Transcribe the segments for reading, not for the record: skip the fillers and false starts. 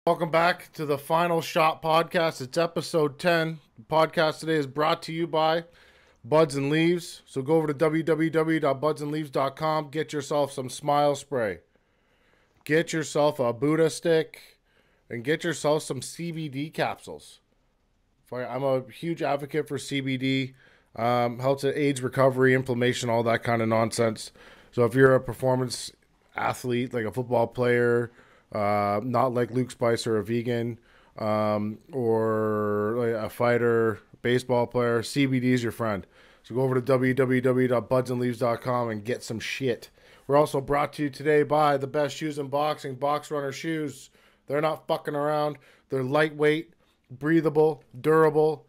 Welcome back to the Final Shot Podcast. It's episode 10. The podcast today is brought to you by Buds and Leaves. So go over to www.budsandleaves.com. Get yourself some Smile Spray. Get yourself a Buddha stick. And get yourself some CBD capsules. I'm a huge advocate for CBD. Helps with AIDS recovery, inflammation, all that kind of nonsense. So if you're a performance athlete, like a football player, not like Luke Spicer, a vegan, or like a fighter, baseball player, CBD is your friend. So go over to www.budsandleaves.com and get some shit. We're also brought to you today by the best shoes in boxing, Box Runner shoes. They're not fucking around. They're lightweight, breathable, durable,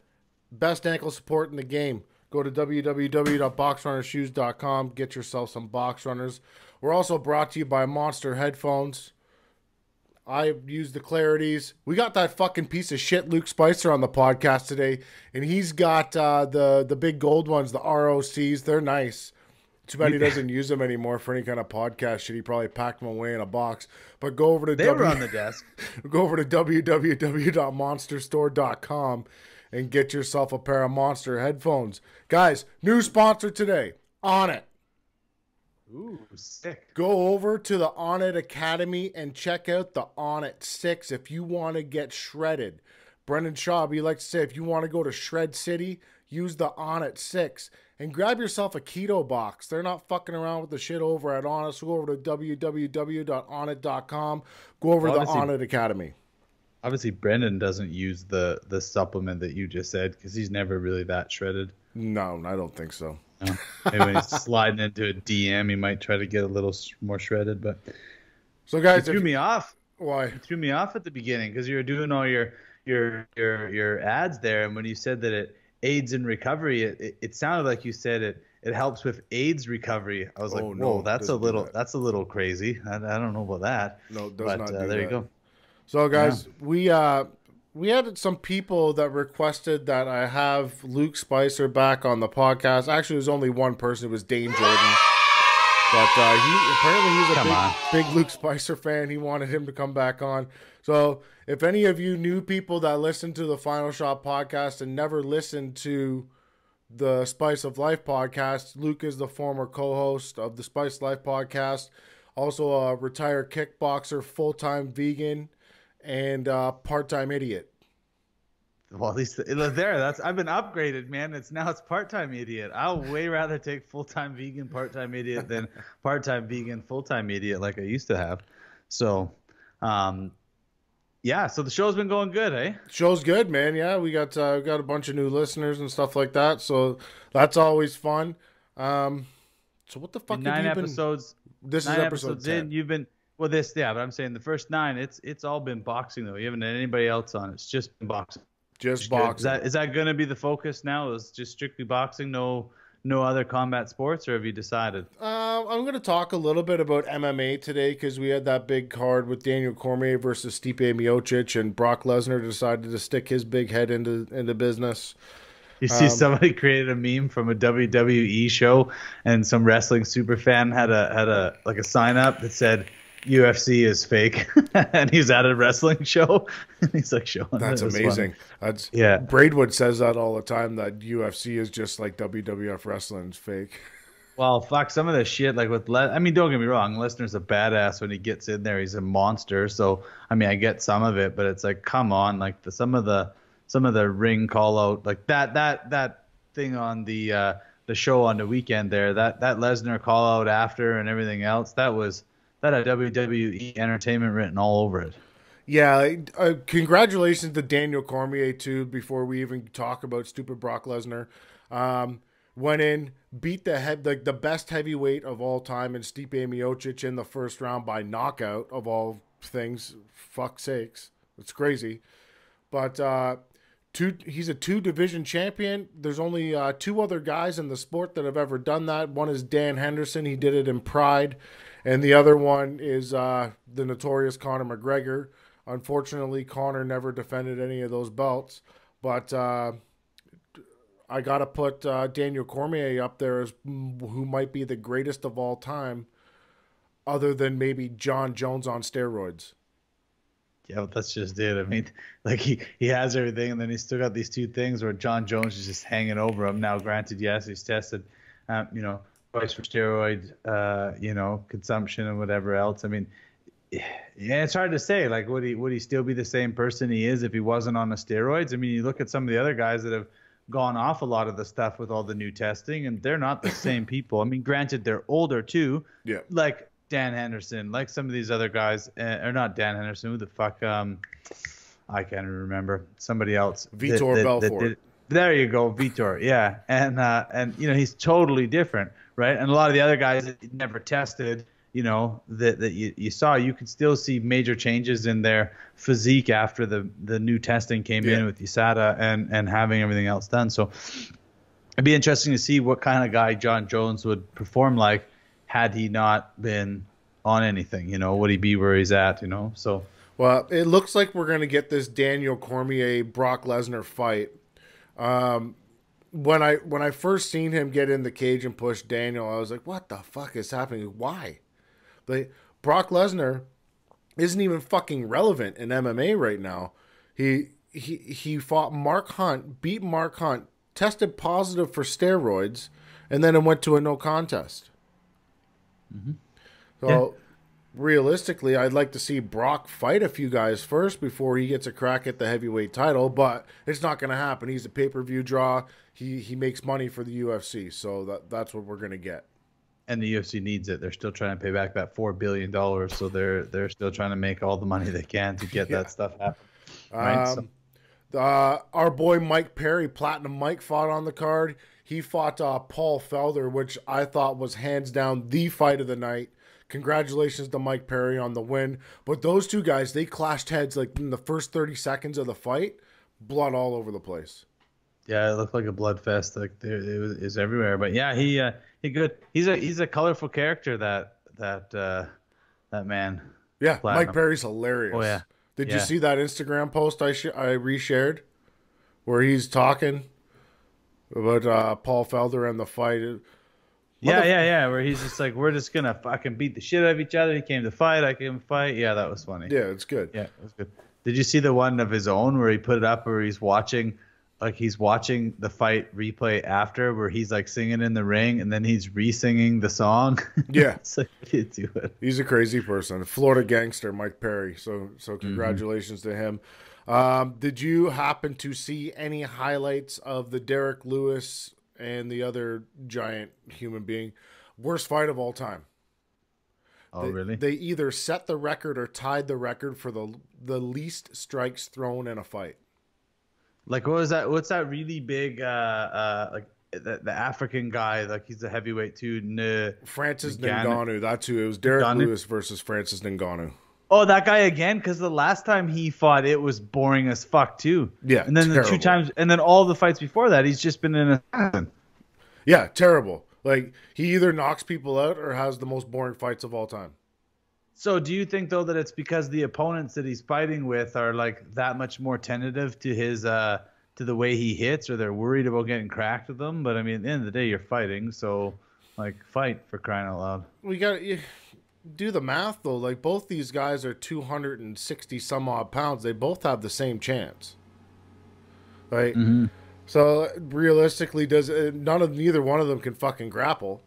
best ankle support in the game. Go to www.boxrunnershoes.com. Get yourself some box runners. We're also brought to you by Monster Headphones. I use the Clarities. We got that fucking piece of shit Luke Spicer on the podcast today, and he's got the big gold ones, the ROCs. They're nice. Too bad he doesn't use them anymore for any kind of podcast shit. He probably packed them away in a box. But go over to They were on the desk. Go over to www.monsterstore.com and get yourself a pair of Monster headphones. Guys, new sponsor today, On It. Ooh, sick. Go over to the On It Academy and check out the On It 6 if you want to get shredded. Brendan Schaub, he likes to say, if you want to go to Shred City, use the On It 6. And grab yourself a keto box. They're not fucking around with the shit over at On It. So go over to www.onit.com. Go over to the On It Academy. Obviously, Brendan doesn't use the supplement that you just said because he's never really that shredded. No, I don't think so. No. Maybe when he's sliding into a DM, he might try to get a little more shredded. But so, guys, you threw me off. Why? You threw me off at the beginning because you were doing all your ads there, and when you said that it aids in recovery, it sounded like you said it helps with AIDS recovery. I was like, whoa, that's a little crazy. I don't know about that. No, it does not do there that. You go. So, guys, yeah. we had some people that requested that I have Luke Spicer back on the podcast. Actually, it was only one person. It was Dane Jordan. But he's a big Luke Spicer fan. He wanted him to come back on. So if any of you new people that listen to the Final Shot podcast and never listened to the Spice of Life podcast, Luke is the former co-host of the Spice of Life podcast, also a retired kickboxer, full-time vegan, and part-time idiot. Well, at least there. I've been upgraded, man. It's part-time idiot. I'll way rather take full-time vegan, part-time idiot than part-time vegan, full-time idiot like I used to have. So, yeah. So the show's been going good, eh? Show's good, man. Yeah, we got a bunch of new listeners and stuff like that. So that's always fun. So what the fuck? 9 episodes. This is episode 10. You've been but I'm saying the first 9. It's all been boxing though. You haven't had anybody else on. It's just been boxing. Just boxing. Is that going to be the focus now? Is just strictly boxing? No other combat sports, or have you decided? I'm going to talk a little bit about MMA today because we had that big card with Daniel Cormier versus Stipe Miocic, and Brock Lesnar decided to stick his big head into business. You see, somebody created a meme from a WWE show, and some wrestling super fan had a sign up that said, UFC is fake, and he's at a wrestling show and he's like showing. That's amazing. Braidwood says that all the time, that UFC is just like WWF wrestling is fake. Well, fuck, some of the shit, like with don't get me wrong, Lesnar's a badass. When he gets in there, he's a monster. So I mean, I get some of it, but it's like, come on, like some of the ring call out, like that thing on the show on the weekend there, that Lesnar call out after and everything else, that had WWE Entertainment written all over it. Yeah, congratulations to Daniel Cormier, too, before we even talk about stupid Brock Lesnar. Went in, beat the best heavyweight of all time in Stipe Miocic in the first round by knockout, of all things. Fuck's sakes. It's crazy. But he's a 2-division champion. There's only 2 other guys in the sport that have ever done that. One is Dan Henderson. He did it in Pride. And the other one is the notorious Conor McGregor. Unfortunately, Conor never defended any of those belts. But I got to put Daniel Cormier up there as who might be the greatest of all time, other than maybe John Jones on steroids. Yeah, but that's just it. I mean, like he has everything, and then he's still got these two things where John Jones is just hanging over him. Now, granted, yes, he's tested, you know, twice for steroid, you know, consumption and whatever else. I mean, yeah, it's hard to say. Like, would he still be the same person he is if he wasn't on the steroids? I mean, you look at some of the other guys that have gone off a lot of the stuff with all the new testing, and they're not the same people. I mean, granted, they're older too, Yeah. like Dan Henderson, like some of these other guys, or not Dan Henderson. Who the fuck? I can't even remember. Somebody else. Vitor Belfort. There you go, Vitor. Yeah, and you know he's totally different, right? And a lot of the other guys that never tested, you know, that you saw, you could still see major changes in their physique after the new testing came in with USADA and having everything else done. So it'd be interesting to see what kind of guy John Jones would perform like had he not been on anything. You know, would he be where he's at? You know, so. Well, it looks like we're going to get this Daniel Cormier Brock Lesnar fight. When I first seen him get in the cage and push Daniel, I was like, "What the fuck is happening? Why?" Like, Brock Lesnar isn't even fucking relevant in MMA right now. He fought Mark Hunt, beat Mark Hunt, tested positive for steroids, and then it went to a no contest. Mm-hmm. So. Yeah. Realistically, I'd like to see Brock fight a few guys first before he gets a crack at the heavyweight title, but it's not going to happen. He's a pay-per-view draw. He makes money for the UFC, so that's what we're going to get. And the UFC needs it. They're still trying to pay back that $4 billion, so they're still trying to make all the money they can to get that stuff happen. Right? Our boy Mike Perry, Platinum Mike, fought on the card. He fought Paul Felder, which I thought was hands down the fight of the night. Congratulations to Mike Perry on the win. But those two guys, they clashed heads like in the first 30 seconds of the fight. Blood all over the place. Yeah, it looked like a blood fest. Like it was everywhere. But yeah, he good. He's a colorful character. That man. Yeah, Platinum. Mike Perry's hilarious. Oh yeah. Did you see that Instagram post I reshared, where he's talking about Paul Felder and the fight? Yeah. Where he's just like, we're just gonna fucking beat the shit out of each other. He came to fight. I came to fight. Yeah, that was funny. Yeah, it's good. Yeah, it was good. Did you see the one of his own where he put it up where he's watching the fight replay after, where he's like singing in the ring and then he's re-singing the song? Yeah. It's like, what do you do it? He's a crazy person. Florida gangster, Mike Perry. So congratulations to him. Did you happen to see any highlights of the Derek Lewis and the other giant human being worst fight of all time? Oh, really? They either set the record or tied the record for the least strikes thrown in a fight. Like, what was that? What's that really big, like the African guy? Like, he's a heavyweight too. Francis Ngannou. That's who it was. Derek Lewis versus Francis Ngannou. Oh, that guy again? Because the last time he fought, it was boring as fuck too. Yeah, and then terrible. The 2 times, and then all the fights before that, he's just been in a. Yeah, terrible. Like, he either knocks people out or has the most boring fights of all time. So do you think, though, that it's because the opponents that he's fighting with are, like, that much more tentative to his to the way he hits, or they're worried about getting cracked with them? But, I mean, at the end of the day, you're fighting, so, like, fight, for crying out loud. We got to do the math, though. Like, both these guys are 260 some odd pounds. They both have the same chance. Right? Mm-hmm. So realistically, neither one of them can fucking grapple.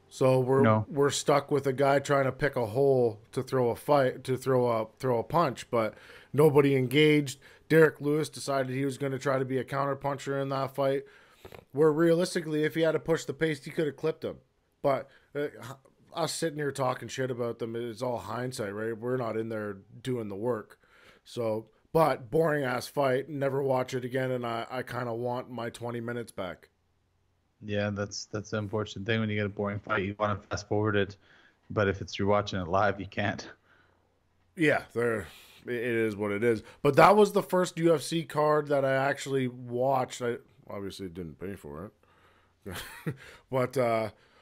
So we're stuck with a guy trying to pick a hole to throw a punch, but nobody engaged. Derek Lewis decided he was going to try to be a counterpuncher in that fight, where realistically, if he had to push the pace, he could have clipped him. But us sitting here talking shit about them is all hindsight, right? We're not in there doing the work. So, but boring ass fight, never watch it again, and I kind of want my 20 minutes back. Yeah, that's the unfortunate thing when you get a boring fight. You want to fast forward it, but if you're watching it live, you can't. Yeah, it is what it is. But that was the first UFC card that I actually watched. I obviously didn't pay for it, but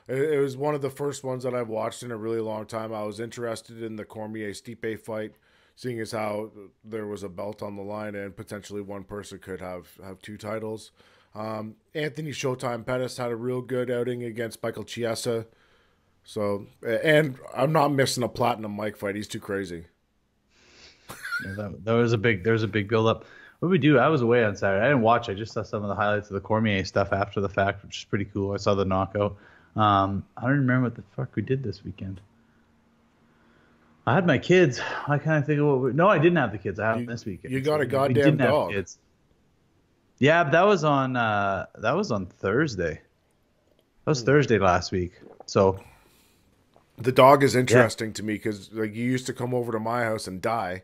it was one of the first ones that I've watched in a really long time. I was interested in the Cormier-Stipe fight, seeing as how there was a belt on the line and potentially one person could have 2 titles. Anthony Showtime Pettis had a real good outing against Michael Chiesa. So, and I'm not missing a Platinum Mike fight. He's too crazy. Yeah, there was a big build up. What did we do? I was away on Saturday. I didn't watch. I just saw some of the highlights of the Cormier stuff after the fact, which is pretty cool. I saw the knockout. I don't remember what the fuck we did this weekend. I had my kids. I kind of think of what no, I didn't have the kids. I had them this weekend. You got a We goddamn didn't have dog. kids. Yeah, but that was on Thursday. That was Thursday last week. So The dog is yeah, interesting to me because like you used to come over to my house and die.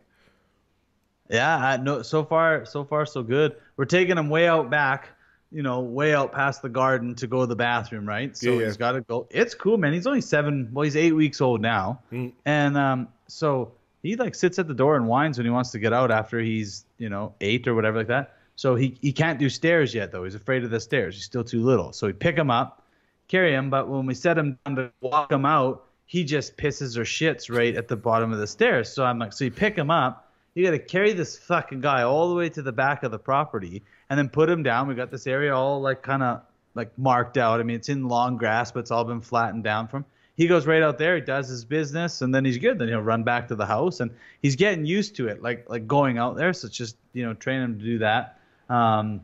yeah. No, so far, so good. We're taking him way out back, way out past the garden to go to the bathroom, right? Yeah, So yeah. he's got to go. It's cool, man. He's only 7. Well, he's 8 weeks old now, Mm. and so he like sits at the door and whines when he wants to get out after he's 8 or whatever like that. So he can't do stairs yet though. He's afraid of the stairs. He's still too little. So we pick him up, carry him, but when we set him down to walk him out, he just pisses or shits right at the bottom of the stairs. So I'm like, so you pick him up, you got to carry this fucking guy all the way to the back of the property and then put him down. We got this area all like kind of like marked out. I mean, it's in long grass, but it's all been flattened down from. He goes right out there, he does his business, and then he's good. Then he'll run back to the house, and he's getting used to it, like going out there. So it's just train him to do that. Um,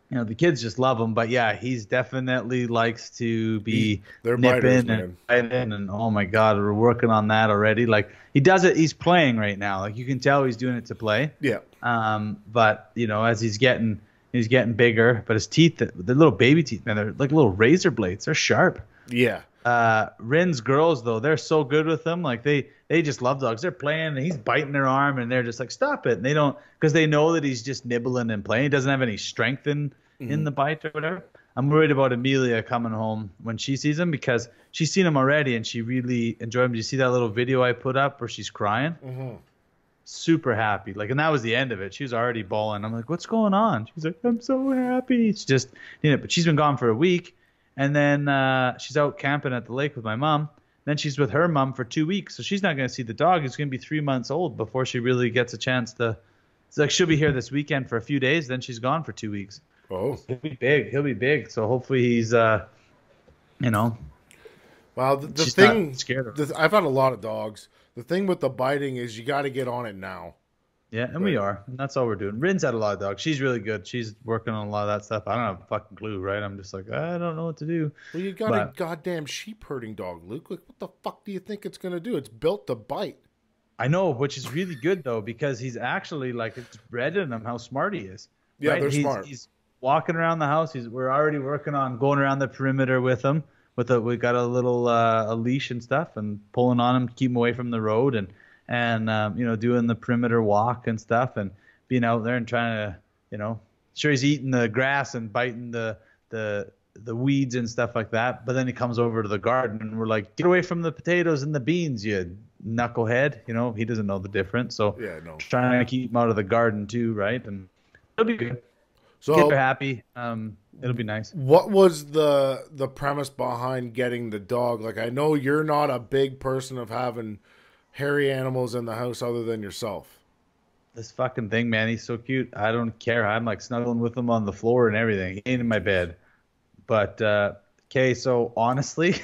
the kids just love him, but yeah, he's definitely likes to be They're biters, nipping man. and biting, and oh my god, we're working on that already. Like he does it, he's playing right now. Like you can tell he's doing it to play. Yeah. But as he's getting bigger, but his teeth, the little baby teeth, man, they're like little razor blades. They're sharp. Yeah. Rin's girls though, they're so good with them. Like they just love dogs. They're playing and he's biting their arm and they're just like, stop it. And they don't, because they know that he's just nibbling and playing. He doesn't have any strength in the bite or whatever. I'm worried about Amelia coming home when she sees him because she's seen him already and she really enjoyed him. Do you see that little video I put up where she's crying? Mm-hmm. Super happy. Like, and that was the end of it. She was already bawling. I'm like, what's going on? She's like, I'm so happy. It's just, but she's been gone for a week. And then she's out camping at the lake with my mom. Then she's with her mom for 2 weeks. So she's not going to see the dog. He's going to be 3 months old before she really gets a chance to. It's like she'll be here this weekend for a few days. Then she's gone for 2 weeks. Oh. He'll be big. He'll be big. So hopefully he's, Well, the she's thing, not scared of him. I've had a lot of dogs. The thing with the biting is you got to get on it now. Yeah, and we are. And that's all we're doing. Rin's had a lot of dogs. She's really good. She's working on a lot of that stuff. I don't have a fucking clue, right? I'm just like, I don't know what to do. Well, you got a goddamn sheep herding dog, Luke. Like, what the fuck do you think it's going to do? It's built to bite. I know, which is really good, though, because he's actually, like, it's bred in him how smart he is. Yeah, right? they're smart. He's walking around the house. We're already working on going around the perimeter with him. We got a little a leash and stuff and pulling on him to keep him away from the road and doing the perimeter walk and stuff and being out there and trying to, sure he's eating the grass and biting the weeds and stuff like that. But then he comes over to the garden and we're like, get away from the potatoes and the beans, you knucklehead. He doesn't know the difference. So Yeah, no. trying to keep him out of the garden too, right? And it'll be good. So Kids are happy. It'll be nice. what was the premise behind getting the dog? Like, I know you're not a big person of having hairy animals in the house other than yourself. This fucking thing, man, he's so cute. I don't care. I'm like snuggling with him on the floor and everything. He ain't in my bed. But okay, so honestly,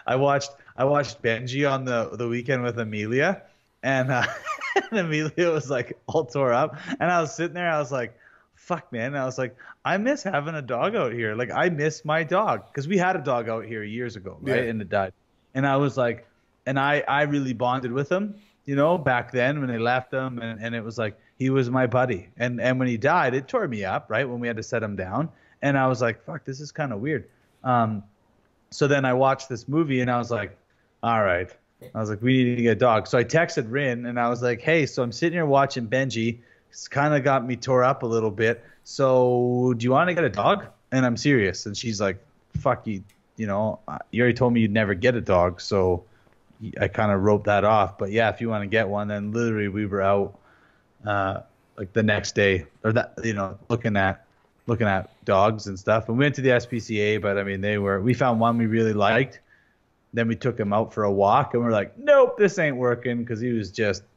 I watched Benji on the weekend with Amelia, and and Amelia was like all tore up, and I was sitting there, I was like, fuck, man. And I was like, I miss having a dog out here. Like, I miss my dog because we had a dog out here years ago, right? Yeah. And it died. And I was like, and I really bonded with him, back then when they left him, and it was like he was my buddy. And when he died, it tore me up, right? When we had to set him down, and I was like, fuck, this is kind of weird. So then I watched this movie, and I was like, all right. I was like, we need to get a dog. So I texted Rin, and I was like, hey, so I'm sitting here watching Benji. It's kind of got me tore up a little bit. So do you want to get a dog? And I'm serious. And she's like, fuck you. You already told me you'd never get a dog. So I kind of wrote that off. But yeah, if you want to get one, then literally we were out like the next day or that, looking at dogs and stuff. And we went to the SPCA, but I mean, we found one we really liked. Then we took him out for a walk, and we're like, nope, this ain't working, because he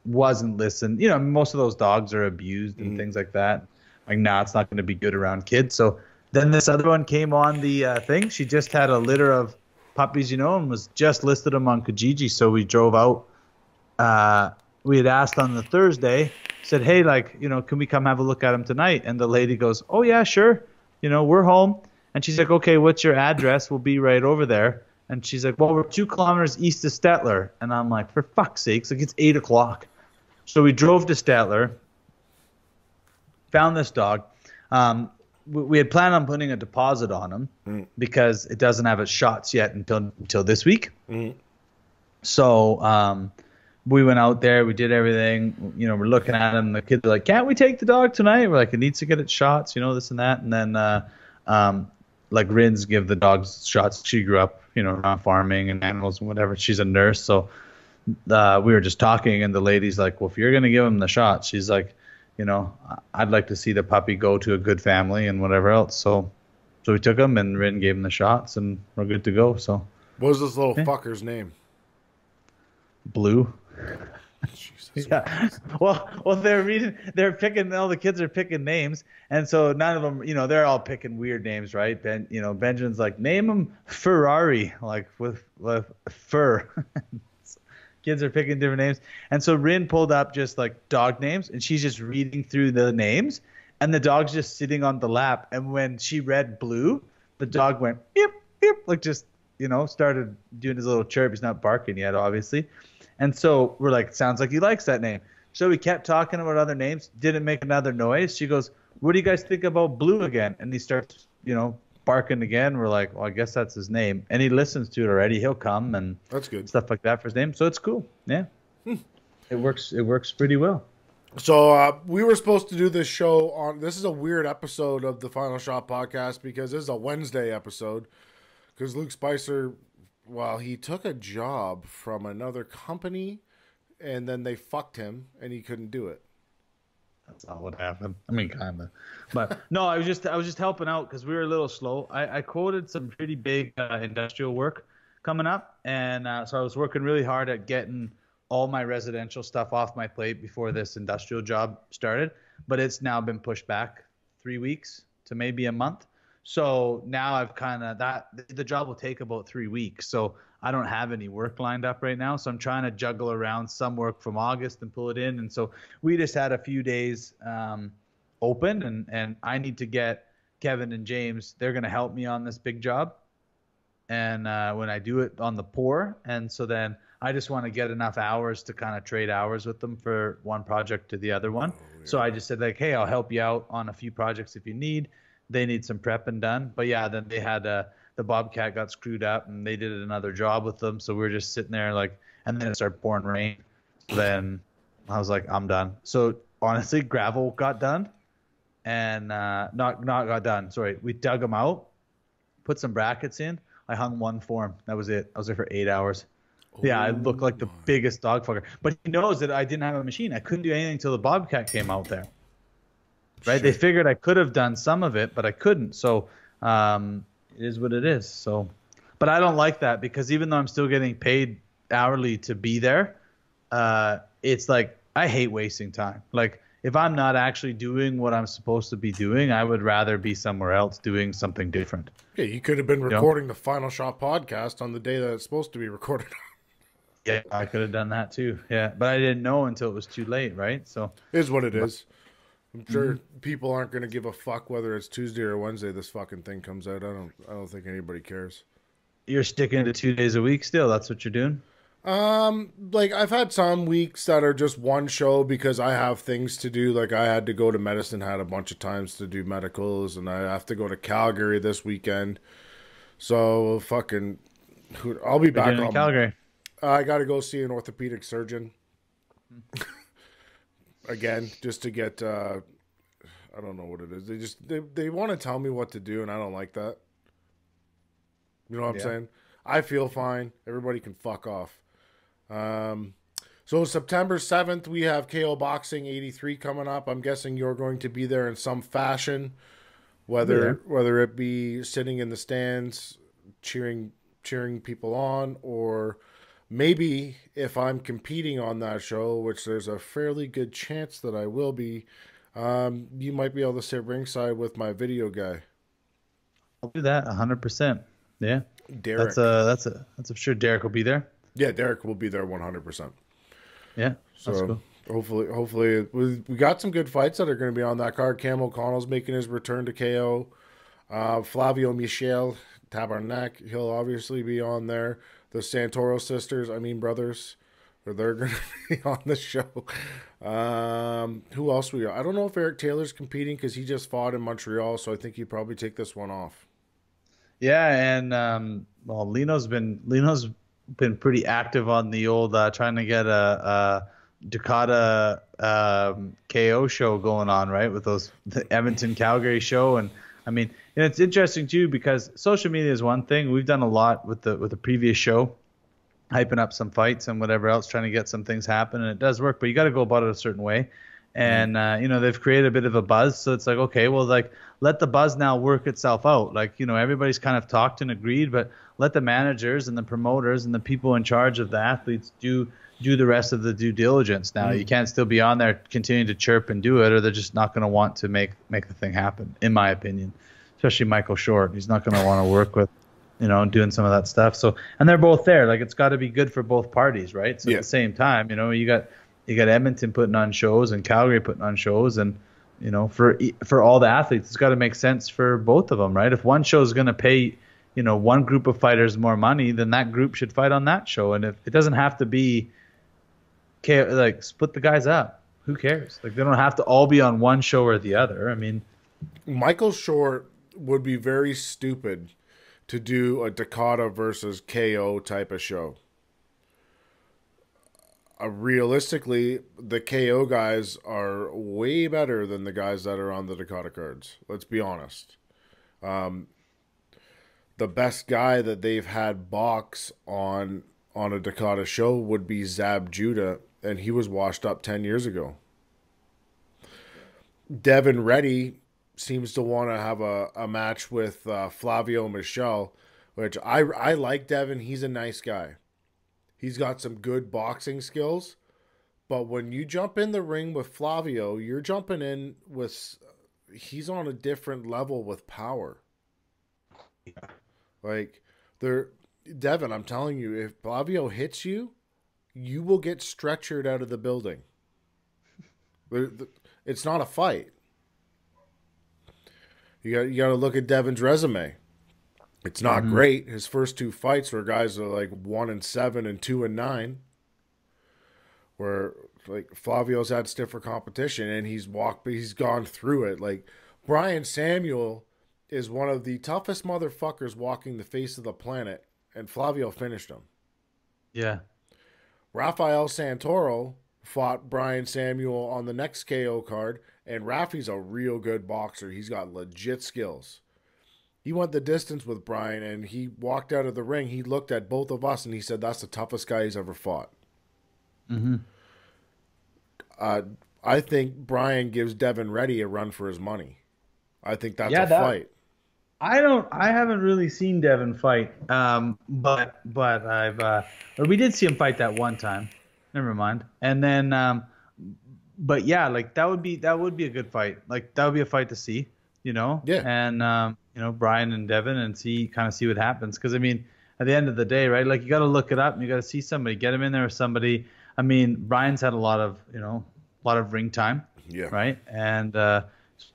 wasn't listening. Most of those dogs are abused and things like that. Like, nah, it's not going to be good around kids. So then this other one came on the thing. She just had a litter of puppies, and was just listed them on Kijiji. So we drove out we had asked on the Thursday, said, hey, like, can we come have a look at him tonight? And the lady goes, oh yeah, sure. We're home. And she's like, okay, what's your address? We'll be right over there. And she's like, well, we're 2 kilometers east of Stettler. And I'm like, for fuck's sakes, like it's 8 o'clock. So we drove to Stettler, found this dog. We had planned on putting a deposit on him because it doesn't have its shots yet until this week. So we went out there, we did everything. We're looking at him. The kids are like, can't we take the dog tonight? We're like, it needs to get its shots, this and that. And then like Rin's give the dogs shots. She grew up, around farming and animals and whatever. She's a nurse, so we were just talking, and the lady's like, well, if you're gonna give him the shot, she's like, I'd like to see the puppy go to a good family and whatever else. So we took him, and Rin gave him the shots, and we're good to go. So what was this little fucker's name? Blue. Jesus. Yeah. Well, they're picking, all the kids are picking names, and so none of them, they're all picking weird names, right? Benjamin's like, name him Ferrari, like with fur. Kids are picking different names. And so Rin pulled up just like dog names, and she's just reading through the names, and the dog's just sitting on the lap. And when she read Blue, the dog went, yip, yip, like just, started doing his little chirp. He's not barking yet, obviously. And so we're like, sounds like he likes that name. So we kept talking about other names, didn't make another noise. She goes, what do you guys think about Blue again? And he starts, barking again. We're like, well, I guess that's his name. And he listens to it already. He'll come and that's good stuff like that for his name. So it's cool. Yeah. It works pretty well. So we were supposed to do this show on, this is a weird episode of the Final Shot podcast because this is a Wednesday episode because Luke Spicer, well, he took a job from another company and then they fucked him and he couldn't do it. That's not what happened. I mean, kind of. But no, I was just helping out because we were a little slow. I quoted some pretty big industrial work coming up. And so I was working really hard at getting all my residential stuff off my plate before this industrial job started. But it's now been pushed back 3 weeks to maybe a month. So now I've the job will take about 3 weeks. So I don't have any work lined up right now. So I'm trying to juggle around some work from August and pull it in. And so we just had a few days open, and I need to get Kevin and James. They're going to help me on this big job. And when I do it on the pour. And so then I just want to get enough hours to kind of trade hours with them for one project to the other one. Oh, yeah. So I just said like, hey, I'll help you out on a few projects if you need. They need some prepping done. But yeah, then they had the Bobcat got screwed up and they did another job with them. So we were just sitting there like, and then it started pouring rain. Then I was like, I'm done. So honestly, gravel got done and not got done. Sorry. We dug them out, put some brackets in. I hung one form. That was it. I was there for 8 hours. Oh, yeah, I looked like the biggest dog fucker. But he knows that I didn't have a machine. I couldn't do anything until the Bobcat came out there. Right? Shit. They figured I could have done some of it, but I couldn't. So it is what it is. So, but I don't like that because even though I'm still getting paid hourly to be there, it's like I hate wasting time. Like if I'm not actually doing what I'm supposed to be doing, I would rather be somewhere else doing something different. Yeah, you could have been recording the Final Shot podcast on the day that it's supposed to be recorded. Yeah, I could have done that too. Yeah, but I didn't know until it was too late, right? So it is what it is. I'm sure people aren't going to give a fuck whether it's Tuesday or Wednesday this fucking thing comes out. I don't think anybody cares. You're sticking to 2 days a week still. That's what you're doing? Like I've had some weeks that are just one show because I have things to do. Like I had to go to Medicine Hat a bunch of times to do medicals, and I have to go to Calgary this weekend. So fucking, I'll be back in Calgary. I got to go see an orthopedic surgeon. Again, just to get, I don't know what it is. They want to tell me what to do, and I don't like that. You know what I'm saying? I feel fine. Everybody can fuck off. So September 7th, we have KO Boxing 83 coming up. I'm guessing you're going to be there in some fashion, whether it be sitting in the stands, cheering people on, or maybe if I'm competing on that show, which there's a fairly good chance that I will be, you might be able to sit ringside with my video guy. I'll do that 100%. Yeah. Derek. That's for sure. Derek will be there. Yeah, Derek will be there 100%. Yeah. That's So cool. hopefully we got some good fights that are going to be on that card. Cam O'Connell's making his return to KO. Flavio Michel Tabarnak, he'll obviously be on there. The Santoro sisters, I mean brothers, they're going to be on the show. Who else we got? I don't know if Eric Taylor's competing because he just fought in Montreal, so I think he'd probably take this one off. Yeah, and well, Lino's been pretty active on the old trying to get a Dakota KO show going on, right? With the Edmonton Calgary show, and I mean, and it's interesting too because social media is one thing. We've done a lot with the previous show, hyping up some fights and whatever else, trying to get some things happen, and it does work. But you got to go about it a certain way. And they've created a bit of a buzz, so it's like, okay, well, like, let the buzz now work itself out. Like, everybody's kind of talked and agreed, but let the managers and the promoters and the people in charge of the athletes do the rest of the due diligence. Now, you can't still be on there continuing to chirp and do it, or they're just not going to want to make the thing happen, in my opinion. Especially Michael Short, he's not going to want to work with doing some of that stuff. So, and they're both there. Like, it's got to be good for both parties, right? So at the same time, you got Edmonton putting on shows and Calgary putting on shows, and for all the athletes, it's got to make sense for both of them, right? If one show is going to pay one group of fighters more money, then that group should fight on that show. And if it doesn't have to be like split the guys up, who cares? Like, they don't have to all be on one show or the other. I mean, Michael Short would be very stupid to do a Dakota versus KO type of show. Realistically, the KO guys are way better than the guys that are on the Dakota cards. Let's be honest. The best guy that they've had box on a Dakota show would be Zab Judah, and he was washed up 10 years ago. Devin Reddy seems to want to have a match with Flavio Michel, which I like Devin. He's a nice guy. He's got some good boxing skills, but when you jump in the ring with Flavio, you're jumping in with, he's on a different level with power. yeah. Like, Devin, I'm telling you, if Flavio hits you, you will get stretchered out of the building. It's not a fight. You got to look at Devin's resume. It's not great. His first two fights were guys that are like 1-7 and 2-9, where like Flavio's had stiffer competition and he's gone through it. Like, Brian Samuel is one of the toughest motherfuckers walking the face of the planet, and Flavio finished him. Yeah. Rafael Santoro fought Brian Samuel on the next KO card, and Rafi's a real good boxer. He's got legit skills. He went the distance with Brian, and he walked out of the ring. He looked at both of us, and he said, that's the toughest guy he's ever fought. Mm-hmm. I think Brian gives Devin Reddy a run for his money. I think that's a fight. I haven't really seen Devin fight. But we did see him fight that one time. Never mind. And then, but yeah, like that would be a good fight. Like, that would be a fight to see, Yeah. And, Brian and Devin, and see what happens. Cause I mean, at the end of the day, right? Like, you got to look it up and you got to see somebody, get him in there with somebody. I mean, Brian's had a lot of ring time. Yeah. Right. And,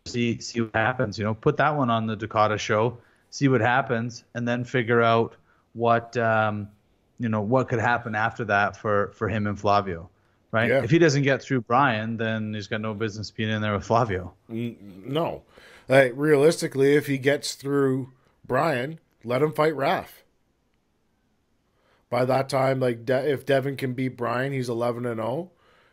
see what happens, put that one on the Dakota show, see what happens, and then figure out what what could happen after that for him and Flavio, right? Yeah. If he doesn't get through Brian, then he's got no business being in there with Flavio. No. Like, realistically, if he gets through Brian, let him fight Raf. By that time, like, if Devin can beat Brian, he's 11-0.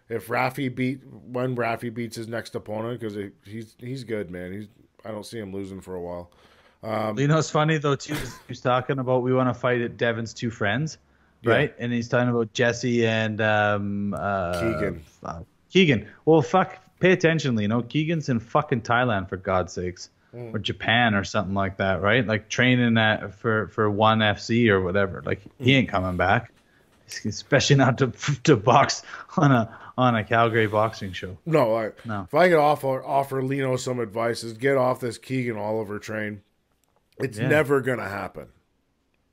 If when Rafi beats his next opponent, because he's good, man. I don't see him losing for a while. It's funny though too. He's talking about we want to fight at Devin's two friends, right? Yeah. And he's talking about Jesse and Keegan. Keegan. Well, fuck. Pay attention, Keegan's in fucking Thailand, for God's sakes, or Japan or something like that, right? Like, training for ONE FC or whatever. Like, he ain't coming back, especially not to box on a Calgary boxing show. No. If I could offer Lino some advice, is get off this Keegan Oliver train. It's never gonna happen.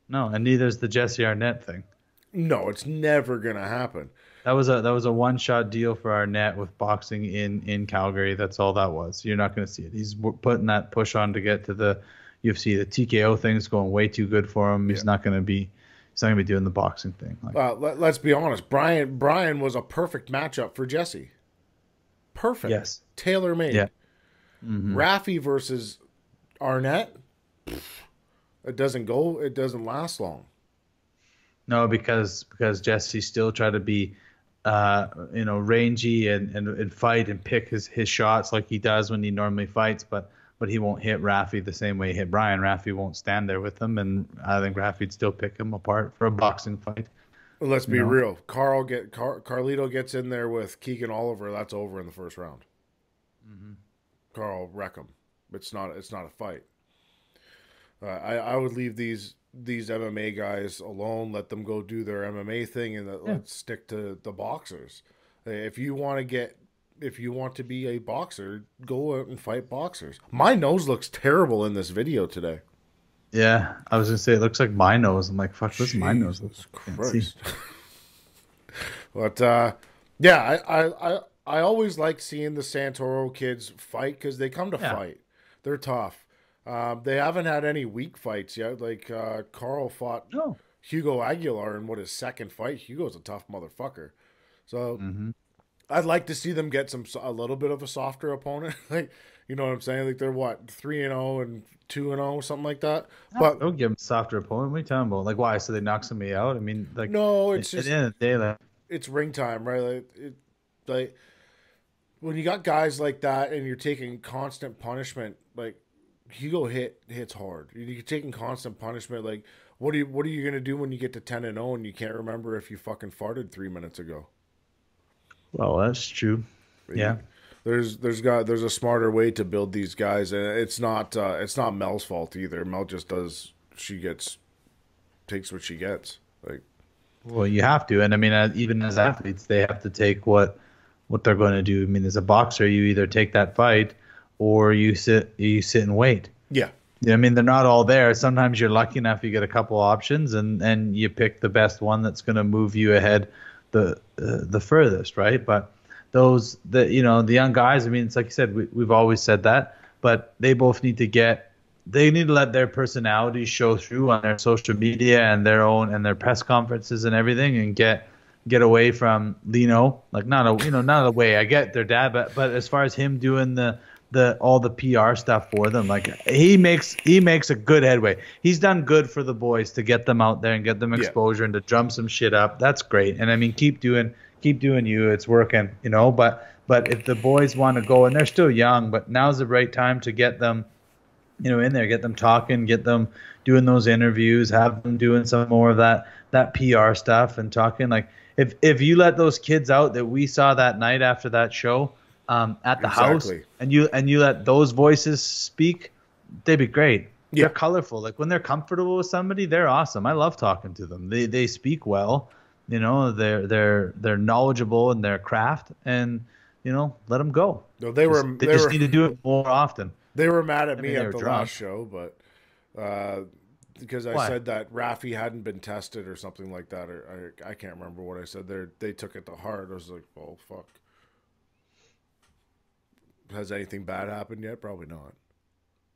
No, and neither's the Jesse Arnett thing. No, it's never gonna happen. That was a one-shot deal for Arnett with boxing in Calgary. That's all that was. You're not going to see it. He's putting that push on to get to the UFC. The TKO thing's going way too good for him. Yeah. He's not gonna be doing the boxing thing. Like, Let's be honest. Brian was a perfect matchup for Jesse. Perfect. yes, Tailor made. yeah, hmm Rafi versus Arnett. It doesn't go. It doesn't last long. no, because Jesse still tried to be, rangy and fight and pick his shots like he does when he normally fights, but he won't hit Rafi the same way he hit Brian. Rafi won't stand there with him, and I think Rafi'd still pick him apart for a boxing fight. Let's You be know, real. Carlito gets in there with Keegan Oliver. That's over in the first round. hmm Carl wreck him. It's not. It's not a fight. I would leave these MMA guys alone. Let them go do their MMA thing, and yeah. let's stick to the boxers. If you want to get, if you want to be a boxer, go out and fight boxers. My nose looks terrible in this video today. Yeah, I was gonna say it looks like my nose. I'm like, fuck, this is my nose. Jesus Can't see. Christ. But yeah, I always like seeing the Santoro kids fight because they come to Yeah. fight. They're tough. They haven't had any weak fights yet. Like Carl fought No. Hugo Aguilar in his second fight. Hugo's a tough motherfucker. So hmm I'd like to see them get a little bit of a softer opponent. Like, you know what I'm saying? Like they're what 3-0 and 2-0, something like that. But Don't give him a softer opponent. What are you talking about? Like, why? So they knock somebody out? I mean, like, no, at it's the just end of the day, like, it's ring time, right? Like when you got guys like that and you're taking constant punishment, like Hugo hits hard. You're taking constant punishment. Like what are you gonna do when you get to 10-0 and you can't remember if you fucking farted 3 minutes ago? well, that's true. Yeah. There's a smarter way to build these guys, and it's not Mel's fault either. Mel just does takes what she gets. Like Well, you have to, and I mean, even as athletes, they have to take what they're going to do. I mean, as a boxer, you either take that fight or you sit and wait. yeah, Yeah, I mean, they're not all there. Sometimes you're lucky enough you get a couple options, and you pick the best one that's going to move you ahead the furthest, right? But the young guys. I mean, it's like you said, we've always said that, but they both need to let their personalities show through on their social media and their press conferences and everything, and get away from Lino. Like not away. I get their dad, but as far as him doing all the PR stuff for them, like he makes a good headway. He's done good for the boys to get them out there and get them yeah, exposure and to drum some shit up. That's great. And I mean, keep doing you. It's working, But if the boys want to go, and they're still young, but now's the right time to get them, in there, get them talking, get them doing those interviews, have them doing some more of that PR stuff and talking. Like if you let those kids out that we saw that night after that show at the house, exactly. and you let those voices speak, they'd be great. Yeah. They're colorful. Like when they're comfortable with somebody, they're awesome. I love talking to them. They speak well. They're knowledgeable in their craft, and let them go. No, They just need to do it more often. they were mad at I me mean, they at were the drunk. last show, but because I Why? said that Rafi hadn't been tested or something like that, or I can't remember what I said. They took it to heart. I was like, oh fuck. Has anything bad happened yet? Probably not.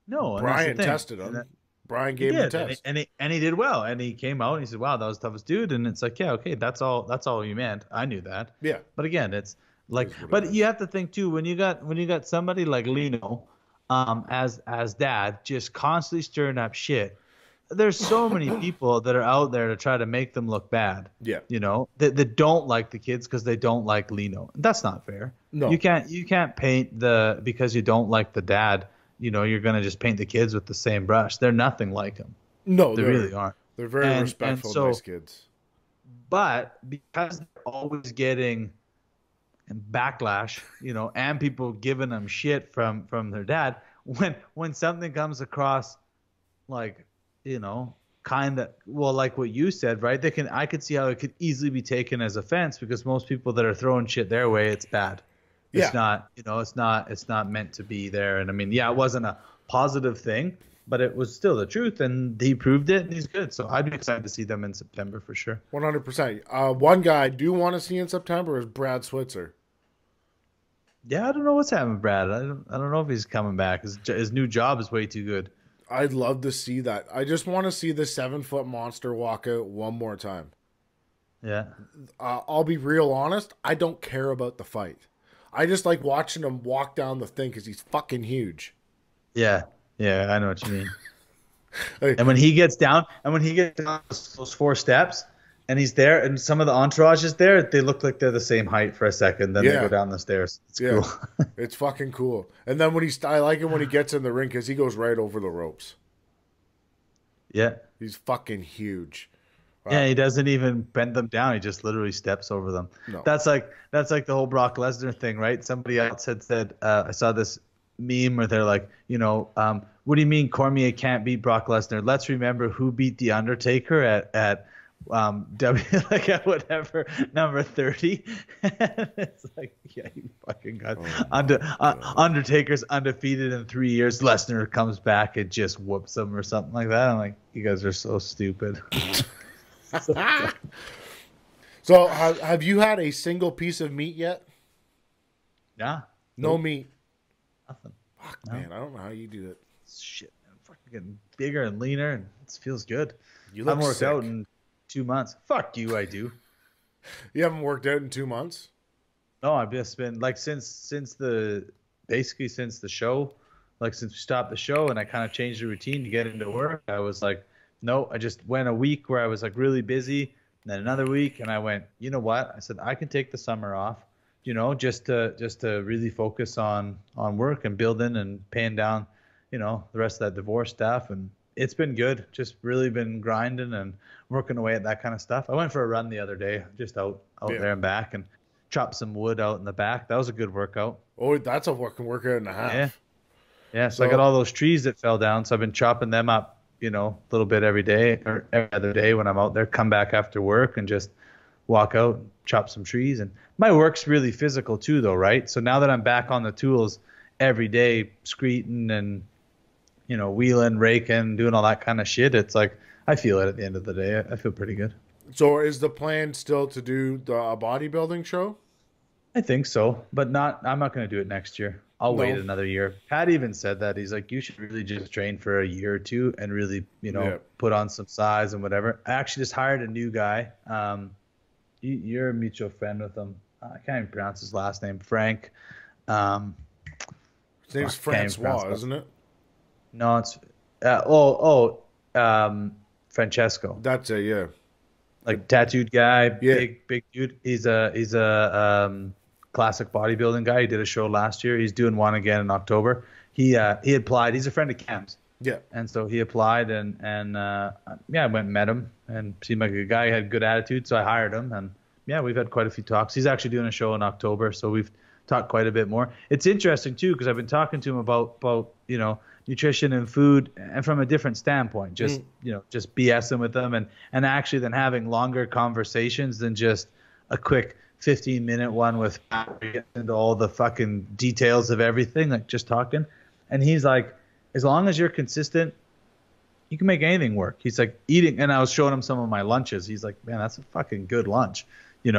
No, and Brian that's the thing. tested And him. that- Brian He gave him a did, and test. he did well, and he came out and he said, "Wow, that was the toughest dude." And it's like, yeah, okay, that's all you meant. I knew that, Yeah, but again, it's like, is what it but is. you have to think too when you got somebody like Lino, as dad, just constantly stirring up shit. There's so many people that are out there to try to make them look bad. Yeah. That don't like the kids because they don't like Lino. That's not fair. No. You can't paint because you don't like the dad. You're gonna just paint the kids with the same brush. They're nothing like him. No, They really aren't. They're very And respectful, so- nice kids. But because they're always getting backlash, and people giving them shit from their dad, when something comes across like, kind of, well, like what you said, right? I could see how it could easily be taken as offense because most people that are throwing shit their way, it's bad. Yeah. It's not, it's not meant to be there. And I mean, yeah, it wasn't a positive thing, but it was still the truth, and he proved it, and he's good. So I'd be excited to see them in September for sure. 100%. One guy I do want to see in September is Brad Switzer. Yeah, I don't know what's happening with Brad. I don't know if he's coming back. His new job is way too good. I'd love to see that. I just want to see the 7-foot monster walk out one more time. Yeah. I'll be real honest. I don't care about the fight. I just like watching him walk down the thing because he's fucking huge. Yeah. Yeah, I know what you mean. Like, And when he gets down, those 4 steps, and he's there, and some of the entourage is there, they look like they're the same height for a second. Then they Yeah. go down the stairs. It's yeah, cool. it's fucking cool. And then I like it when he gets in the ring because he goes right over the ropes. Yeah. He's fucking huge. Yeah, he doesn't even bend them down. He just literally steps over them. No. That's like the whole Brock Lesnar thing, right? Somebody else had said, I saw this meme where they're like, what do you mean Cormier can't beat Brock Lesnar? Let's remember who beat the Undertaker at like at whatever number 30. It's like, yeah, you fucking got Undertaker's undefeated in 3 years. Lesnar comes back and just whoops him or something like that. I'm like, you guys are so stupid. So have you had a single piece of meat yet? Yeah. No meat. Nothing. Fuck, man, I don't know how you do it. Shit, I'm fucking getting bigger and leaner, and it feels good. You look I've worked sick. out in 2 months. Fuck you, I do. You haven't worked out in 2 months? No, I've just been like since the show, like since we stopped the show, and I kind of changed the routine to get into work. I was like, no, I just went a week where I was like really busy, and then another week, and I went, you know what? I said I can take the summer off, just to really focus on work and building and paying down, the rest of that divorce stuff. And it's been good. Just really been grinding and working away at that kind of stuff. I went for a run the other day, just out there and back, and chopped some wood out in the back. That was a good workout. Oh, that's a fucking workout and a half. Yeah. Yeah. So I got all those trees that fell down. So I've been chopping them up, a little bit every day or every other day when I'm out there, come back after work and just walk out, chop some trees. And my work's really physical too, though, right? So now that I'm back on the tools every day, screeting and, wheeling, raking, doing all that kind of shit, it's like I feel it at the end of the day. I feel pretty good. So is the plan still to do a bodybuilding show? I think so, but I'm not going to do it next year. I'll wait another year. Pat even said that. He's like, you should really just train for a year or two and really, put on some size and whatever. I actually just hired a new guy. You're a mutual friend with him. I can't even pronounce his last name. Frank. His name's Francois, isn't it? No, it's Francesco. That's it, yeah. Like tattooed guy, Yeah. big dude. He's a classic bodybuilding guy. He did a show last year. He's doing one again in October. He applied. He's a friend of Cam's. Yeah. And so he applied and I went and met him and seemed like a guy who had good attitude. So I hired him, and yeah, we've had quite a few talks. He's actually doing a show in October, so we've talked quite a bit more. It's interesting too, because I've been talking to him about nutrition and food, and from a different standpoint, just BSing with them and actually then having longer conversations than just a quick 15-minute one with getting into all the fucking details of everything, like just talking. And he's like, as long as you're consistent, you can make anything work. He's like eating, and I was showing him some of my lunches. He's like, man, that's a fucking good lunch, and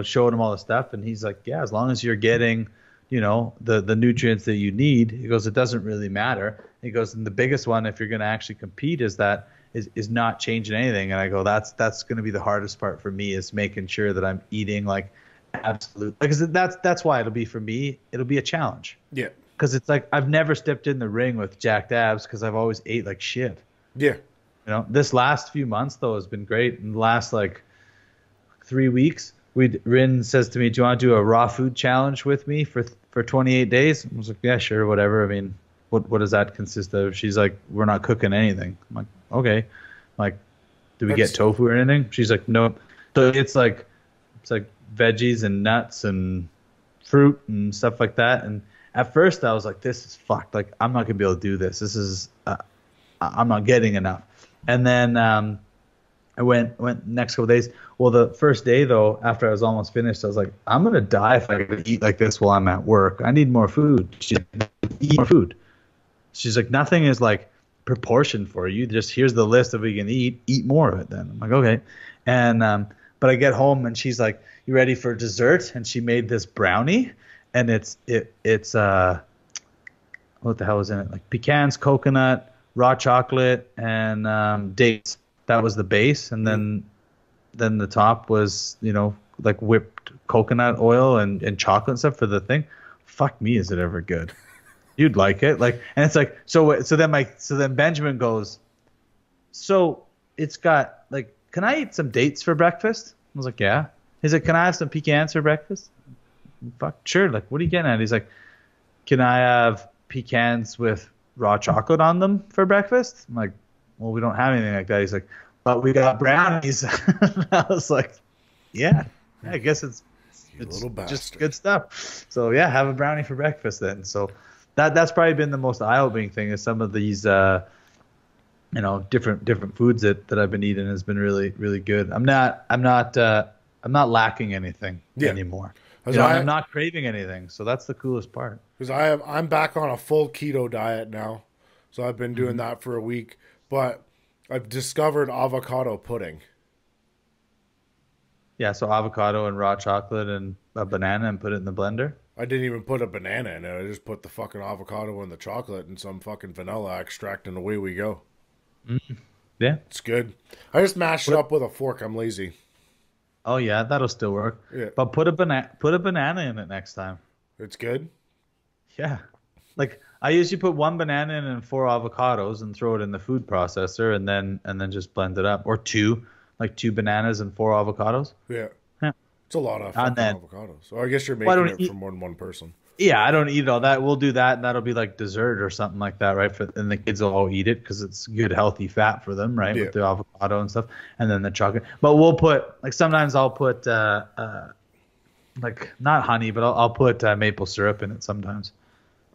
showing him all the stuff. And he's like, yeah, as long as you're getting, the nutrients that you need, he goes, it doesn't really matter. He goes, and the biggest one, if you're going to actually compete, is not changing anything. And I go, that's going to be the hardest part for me, is making sure that I'm eating like absolute, because that's why it'll be, for me, it'll be a challenge. Yeah. Because it's like I've never stepped in the ring with jacked abs because I've always ate like shit. Yeah. This last few months though has been great. In the last like 3 weeks, Rin says to me, "Do you want to do a raw food challenge with me for 28 days?" I was like, "Yeah, sure, whatever." I mean, what does that consist of? She's like, "We're not cooking anything." I'm like, "Okay." I'm like, "Do we get tofu or anything?" She's like, "No." So it's like veggies and nuts and fruit and stuff like that. And at first I was like, this is fucked. Like, I'm not gonna be able to do this. This is I'm not getting enough. And then I went next couple of days. Well, the first day though, after I was almost finished, I was like, I'm gonna die if I eat like this while I'm at work. I need more food. She's like, eat more food. She's like, nothing is like proportioned for you. Just here's the list of what you can eat more of it then. I'm like, okay. And but I get home and she's like, you ready for dessert? And she made this brownie, and it's what the hell was in it? Like pecans, coconut, raw chocolate, and dates. That was the base, and then the top was, like whipped coconut oil and chocolate and stuff for the thing. Fuck me, is it ever good? You'd like it, like, and it's like so then Benjamin goes, so it's got like, can I eat some dates for breakfast? I was like, yeah. He's like, can I have some pecans for breakfast? Fuck, sure. Like, what are you getting at? He's like, can I have pecans with raw chocolate on them for breakfast? I'm like, well, we don't have anything like that. He's like, but we got brownies. I was like, yeah, I guess it's just good stuff. So yeah, have a brownie for breakfast then. So that's probably been the most eye-opening thing, is some of these different foods that I've been eating has been really, really good. I'm not lacking anything anymore. I'm not craving anything, so that's the coolest part. Because I'm back on a full keto diet now, so I've been doing that for a week. But I've discovered avocado pudding. Yeah, so avocado and raw chocolate and a banana and put it in the blender. I didn't even put a banana in it. I just put the fucking avocado and the chocolate and some fucking vanilla extract, and away we go. Yeah, it's good. I just mashed it up with a fork. I'm lazy. Oh yeah, that'll still work. Yeah. But put a banana in it next time. It's good. Yeah. Like I usually put one banana in and 4 avocados and throw it in the food processor and then just blend it up. Or 2 bananas and 4 avocados. Yeah. Yeah. It's a lot of fucking avocados. So I guess you're making it for more than one person. Yeah, I don't eat all that. We'll do that, and that'll be like dessert or something like that, right? And the kids will all eat it because it's good, healthy fat for them, right? Yeah. With the avocado and stuff, and then the chocolate. But we'll put, like, sometimes I'll put like, not honey, but I'll put maple syrup in it sometimes.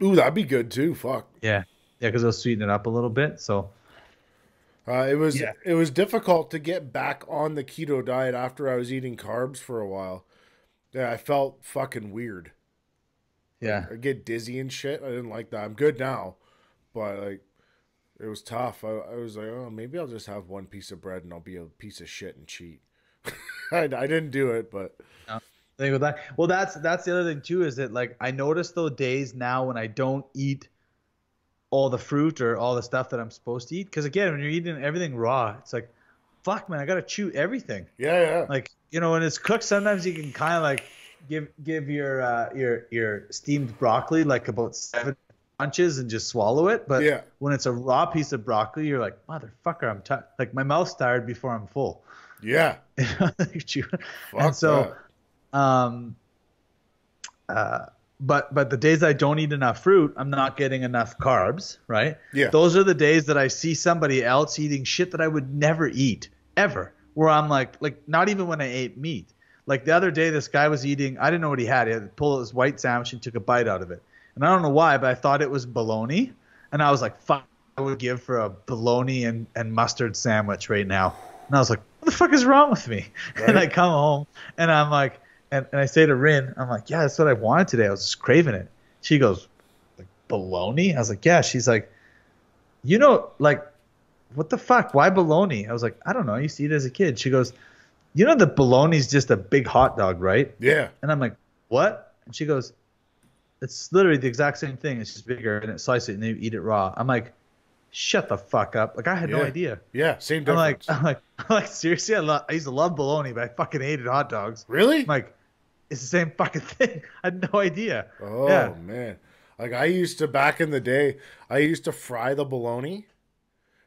Ooh, that'd be good too. Fuck. Yeah, because it'll sweeten it up a little bit. So it was difficult to get back on the keto diet after I was eating carbs for a while. Yeah, I felt fucking weird. Yeah, I get dizzy and shit. I didn't like that. I'm good now, but like, it was tough. I was like, oh, maybe I'll just have one piece of bread and I'll be a piece of shit and cheat. I didn't do it, but think with that. Well, that's the other thing too, is that, like, I notice those days now when I don't eat all the fruit or all the stuff that I'm supposed to eat. Because again, when you're eating everything raw, it's like, fuck, man, I gotta chew everything. Yeah. Like, when it's cooked, sometimes you can kind of like give your steamed broccoli like about 7 punches and just swallow it. But when it's a raw piece of broccoli, you're like, motherfucker, I'm tired. Like, my mouth's tired before I'm full. Yeah. And so, but the days I don't eat enough fruit, I'm not getting enough carbs, right? Yeah. Those are the days that I see somebody else eating shit that I would never eat ever. Where I'm like not even when I ate meat. Like the other day, this guy was eating, I didn't know what he had. He had to pull his white sandwich and took a bite out of it. And I don't know why, but I thought it was bologna. And I was like, fuck, I would give for a bologna and mustard sandwich right now. And I was like, what the fuck is wrong with me? Right? And I come home and I'm like, and I say to Rin, I'm like, yeah, that's what I wanted today. I was just craving it. She goes, like, bologna? I was like, yeah. She's like, like, what the fuck? Why bologna? I was like, I don't know. I used to eat it as a kid. She goes, that bologna's just a big hot dog, right? Yeah. And I'm like, what? And she goes, it's literally the exact same thing. It's just bigger, and it slice it and they eat it raw. I'm like, shut the fuck up. Like, I had no idea. Yeah, same difference. I'm like, seriously? I used to love bologna, but I fucking hated hot dogs. Really? I'm like, it's the same fucking thing. I had no idea. Oh, yeah. Man. Like, I used to, back in the day, I used to fry the bologna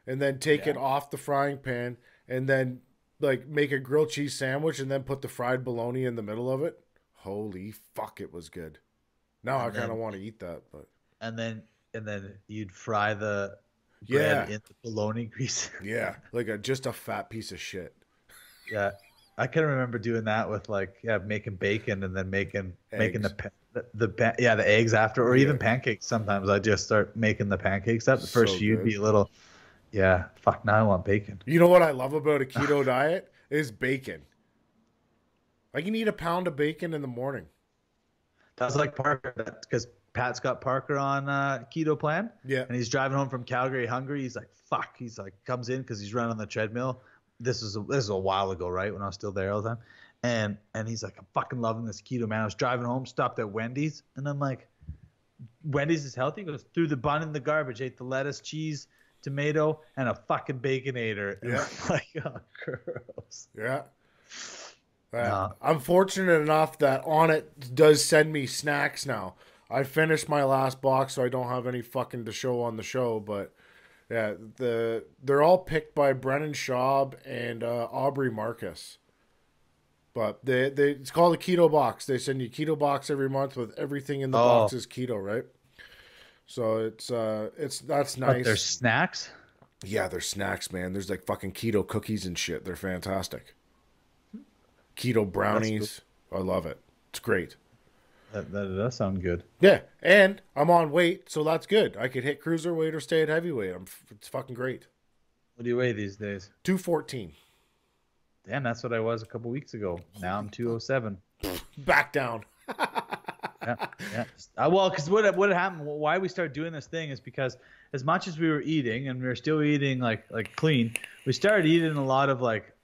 and then take it off the frying pan and then, like, make a grilled cheese sandwich and then put the fried bologna in the middle of it. Holy fuck, it was good. Now I kind of want to eat that, but. And then you'd fry the bread in the bologna grease. Yeah, like just a fat piece of shit. Yeah. I can remember doing that with, like, making bacon and then making the eggs after, or even pancakes. Sometimes I just start making the pancakes up. The first few would be a little, fuck, now I want bacon. You know what I love about a keto diet is bacon. I can eat a pound of bacon in the morning. That's like Parker, because Pat Scott Parker on keto plan. Yeah. And he's driving home from Calgary hungry. He's like, fuck. He's like, comes in because he's running on the treadmill. This is a while ago, right? When I was still there all the time. And he's like, I'm fucking loving this keto, man. I was driving home, stopped at Wendy's. And I'm like, Wendy's is healthy? He goes, threw the bun in the garbage, ate the lettuce, cheese, tomato, and a fucking Baconator. And Yeah. I'm like, oh, gross. Yeah. No. I'm fortunate enough that On It does send me snacks now. I finished my last box, so I don't have any fucking to show on the show. But yeah, they're all picked by Brennan Schaub and Aubrey Marcus. But it's called a keto box. They send you keto box every month with everything in the box is keto, right? So that's nice. But there's snacks? Yeah, there's snacks, man. There's like fucking keto cookies and shit. They're fantastic. Keto brownies. I love it. It's great. That does sound good. Yeah, and I'm on weight, so that's good. I could hit cruiserweight or stay at heavyweight. It's fucking great. What do you weigh these days? 214. Damn, that's what I was a couple weeks ago. Now I'm 207. Back down. Yeah. Well, because what happened? Why we started doing this thing is because as much as we were eating, and we were still eating like clean, we started eating a lot of like,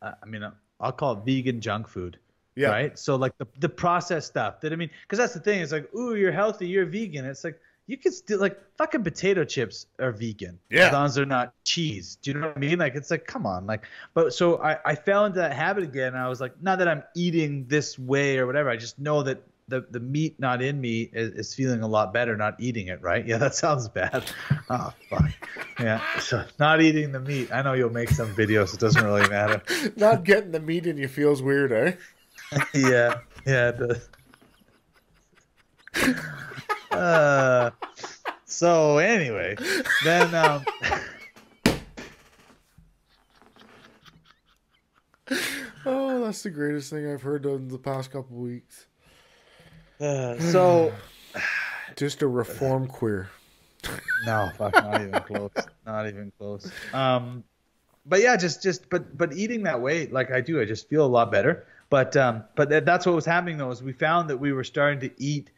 I'll call it vegan junk food. Yeah. Right. So like the processed stuff. Because that's the thing. It's like, ooh, you're healthy, you're vegan. It's like you could still like fucking potato chips are vegan. Yeah. As long as they're not cheese. Do you know what I mean? Like it's like, come on. Like, but so I fell into that habit again. And I was like, not that I'm eating this way or whatever. I just know that the meat not in me is feeling a lot better not eating it, right? Yeah, that sounds bad. Oh, fuck. Yeah, so not eating the meat. I know you'll make some videos. It doesn't really matter. Not getting the meat in you feels weird, eh? Yeah, it does. So anyway, then oh, that's the greatest thing I've heard in the past couple of weeks. So Just a reform queer. no, fuck, not even close. Not even close. But yeah, but eating that way, like I do, I just feel a lot better. But that's what was happening though, is we found that we were starting to eat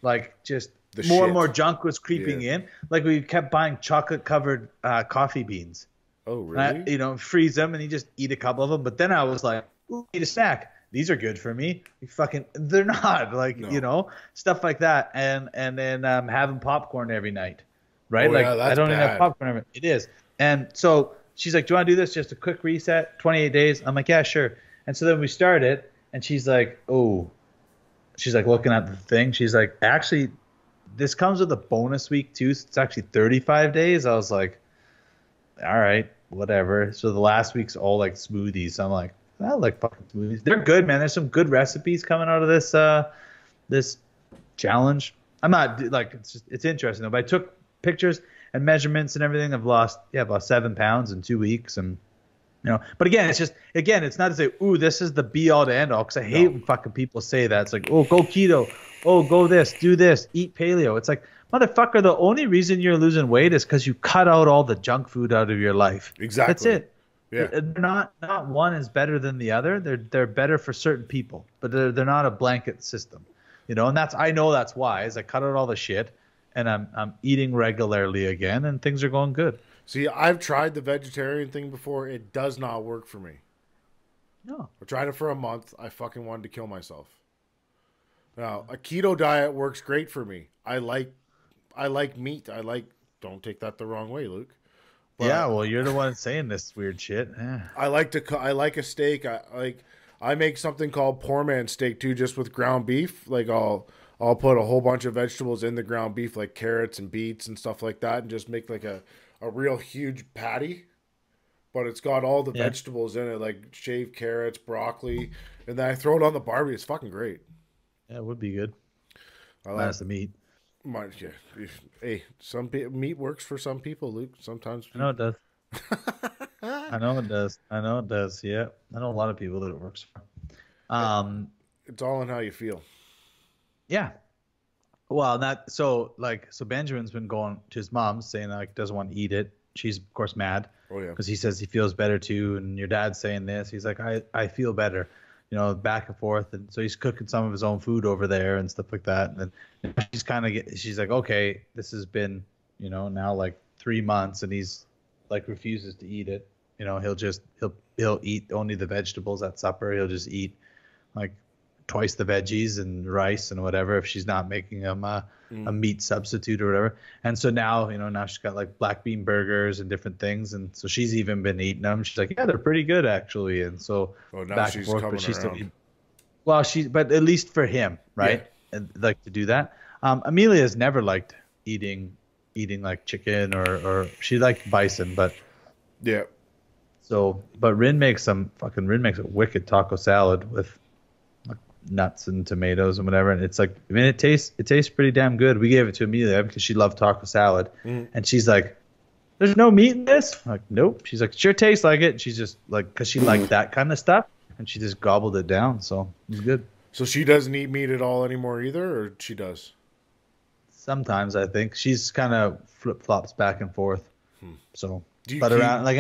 like just more and more junk was creeping in. Like we kept buying chocolate covered coffee beans. Oh, really? And freeze them and you just eat a couple of them. But then I was like, ooh, eat a snack. These are good for me. They're not like, stuff like that. And then having popcorn every night, right? Oh, like yeah, that's I don't even bad. have popcorn every. It is. And so she's like, do you want to do this? Just a quick reset, 28 days. I'm like, yeah, sure. And so then we started and she's like, oh, she's like looking at the thing. She's like, actually, this comes with a bonus week too. So it's actually 35 days. I was like, all right, whatever. So the last week's all like smoothies. So I'm like, I like fucking smoothies. They're good, man. There's some good recipes coming out of this challenge. I'm not like it's interesting though. But I took pictures and measurements and everything. I've lost about 7 pounds in 2 weeks, and But again, it's not to say, ooh, this is the be all to end all. Because I hate when fucking people say that. It's like, oh, go keto. Oh, go this, do this, eat paleo. It's like, motherfucker, the only reason you're losing weight is because you cut out all the junk food out of your life. Exactly. That's it. Yeah. Not one is better than the other. They're better for certain people, but they're not a blanket system, and I know that's why. Is I cut out all the shit, and I'm eating regularly again, and things are going good. See, I've tried the vegetarian thing before. It does not work for me. No. I tried it for a month. I fucking wanted to kill myself. Now, a keto diet works great for me. I like meat. Don't take that the wrong way, Luke. But yeah, well, you're the one saying this weird shit. Yeah. I like a steak. I make something called poor man steak too, just with ground beef. Like I'll put a whole bunch of vegetables in the ground beef, like carrots and beets and stuff like that, and just make like a real huge patty. But it's got all the vegetables in it, like shaved carrots, broccoli, and then I throw it on the barbie. It's fucking great. Yeah, it would be good. Minus the meat. Hey, meat works for some people, Luke. Sometimes I know it does. I know it does. Yeah, I know a lot of people that it works for. It's all in how you feel. Yeah. Well, so Benjamin's been going to his mom's saying like doesn't want to eat it. She's of course mad. Oh yeah. Because he says he feels better too, and your dad's saying this. He's like, I feel better. back and forth. And so he's cooking some of his own food over there and stuff like that. And then she's like, okay, this has been, now like 3 months, and he's like refuses to eat it. He'll eat only the vegetables at supper. He'll just eat like twice the veggies and rice and whatever if she's not making him a meat substitute or whatever. And so now, now she's got like black bean burgers and different things. And so she's even been eating them. She's like, yeah, they're pretty good actually. And so now back she's and forth, coming but she's still around. well, but at least for him, right? Yeah. And like to do that. Amelia's never liked eating like chicken or she liked bison, but Yeah. so, but Rin makes a wicked taco salad with like nuts and tomatoes and whatever, and it's like, I mean, it tastes pretty damn good. We gave it to Amelia because she loved taco salad, and she's like, "There's no meat in this." I'm like, nope. She's like, "Sure tastes like it." And she's just like, because she liked that kind of stuff, and she just gobbled it down. So it was good. So she doesn't eat meat at all anymore either, or she does? Sometimes I think she's kind of flip flops back and forth. So, Do you but keep- around like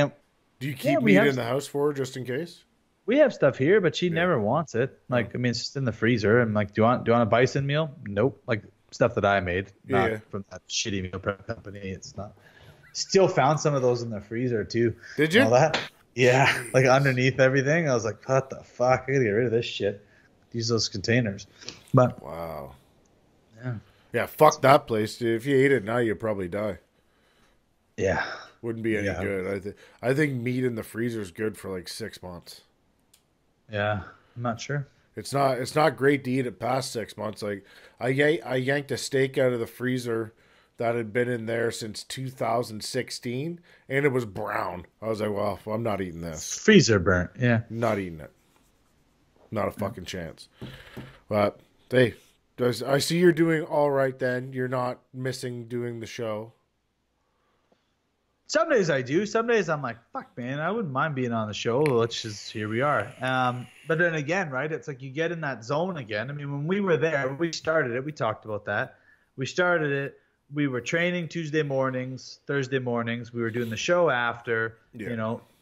Do you Yeah, keep we meat have in the house for her just in case? we have stuff here, but she never wants it. Like, I mean, it's just in the freezer. And like, do you want a bison meal? Nope. Like stuff that I made, not Yeah. from that shitty meal prep company. It's not. Still found some of those in the freezer too. Did you? All that? Yeah, like underneath everything. I was like, what the fuck? I gotta get rid of this shit. Use those containers. But Wow. yeah, Yeah, fuck that place, dude. If you ate it now, you'd probably die. yeah, Wouldn't be any Yeah. good. I think meat in the freezer is good for like 6 months. yeah. I'm not sure. It's not great to eat it past 6 months. Like I yanked a steak out of the freezer that had been in there since 2016, and it was brown. I was like, well, I'm not eating this. Freezer burnt. Yeah. Not eating it. Not a fucking chance. But hey, I see you're doing all right. Then you're not missing doing the show. Some days I do. Some days I'm like, fuck, man, I wouldn't mind being on the show. Let's just, here we are. But then again, right, it's like you get in that zone again. I mean, when we were there, we started it. We talked about that. We started it. We were training Tuesday mornings, Thursday mornings. We were doing the show after,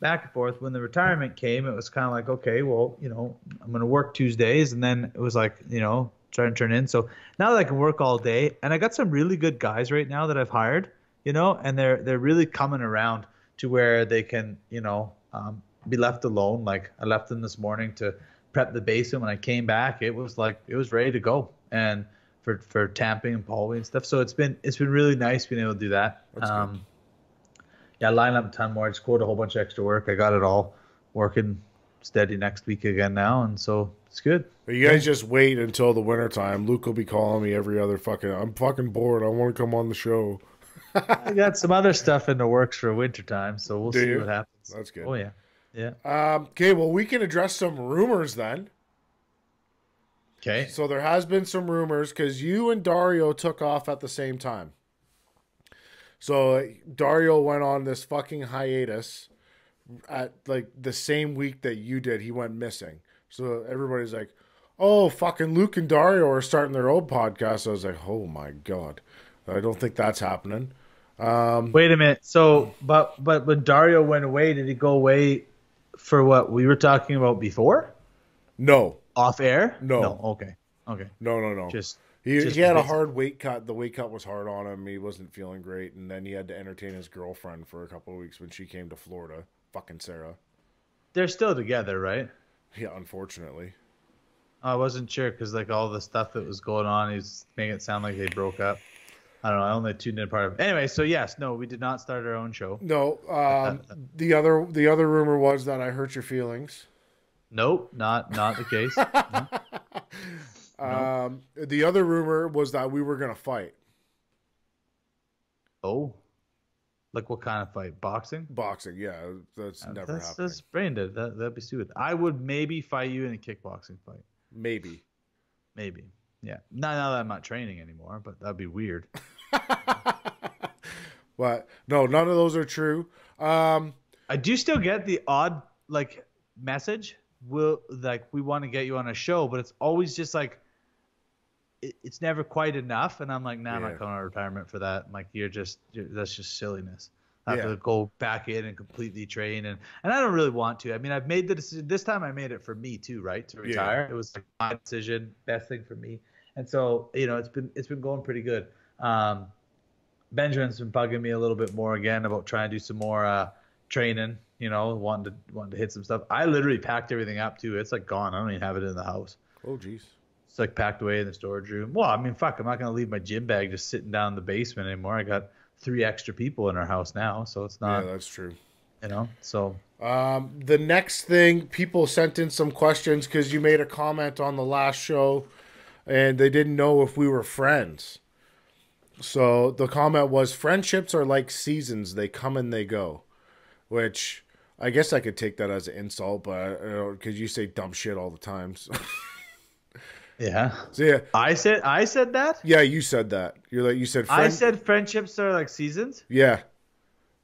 back and forth. When the retirement came, it was kind of like, okay, well, I'm going to work Tuesdays. And then it was like, try and turn in. So now that I can work all day, and I got some really good guys right now that I've hired, and they're really coming around to where they can, be left alone. Like I left them this morning to prep the basin. When I came back, it was ready to go. And for tamping and pulling and stuff. So it's been really nice being able to do that. That's good. Yeah, line up a ton more. I just quoted a whole bunch of extra work. I got it all working steady next week again now, and so it's good. But you guys just wait until the wintertime. Luke will be calling me every other I'm fucking bored. I want to come on the show. I got some other stuff in the works for wintertime, so we'll see what happens. That's good. Oh yeah. Yeah. Okay, well, we can address some rumors then. Okay. So there has been some rumors because you and Dario took off at the same time. So Dario went on this fucking hiatus at like the same week that you did. He went missing. So everybody's like, oh, fucking Luke and Dario are starting their own podcast. I was like, oh my God. I don't think that's happening. Wait a minute. So, but when Dario went away, did he go away for what we were talking about before? No. Off air? No. Okay. No. Just He had a hard weight cut. The weight cut was hard on him. He wasn't feeling great. And then he had to entertain his girlfriend for a couple of weeks when she came to Florida. Fucking Sarah. They're still together, right? Yeah, unfortunately. I wasn't sure because like all the stuff that was going on, he's making it sound like they broke up. I don't know. I only tuned in part of it. Anyway, so yes, no, we did not start our own show. No. The other rumor was that I hurt your feelings. Nope, not the case. No. The other rumor was that we were gonna fight. Oh, like what kind of fight? Boxing? Boxing, yeah, that's never happening. That's brain dead. That'd be stupid. I would maybe fight you in a kickboxing fight. Maybe. Yeah. Not now that I'm not training anymore, but that'd be weird. But no, none of those are true. I do still get the odd like message. We want to get you on a show, but it's always just like it's never quite enough. And I'm like, nah, I'm not going on retirement for that. I'm like, that's just silliness. I have Yeah. to go back in and completely train, and I don't really want to. I mean, I've made the decision this time. I made it for me too, right? To Yeah. retire. It was like my decision, best thing for me. And so, it's been going pretty good. Um, Benjamin's been bugging me a little bit more again about trying to do some more training. Wanting to hit some stuff. I literally packed everything up too. It's like gone. I don't even have it in the house. Oh, geez. It's like packed away in the storage room. Well, I mean, fuck, I'm not gonna leave my gym bag just sitting down in the basement anymore. I got 3 extra people in our house now, so it's Yeah, not, that's true. so The next thing, people sent in some questions because you made a comment on the last show and they didn't know if we were friends. So the comment was, friendships are like seasons, they come and they go. Which I guess I could take that as an insult, but because you say dumb shit all the time. So, yeah. so yeah, I said that. yeah, you said that. You said I said friendships are like seasons. Yeah,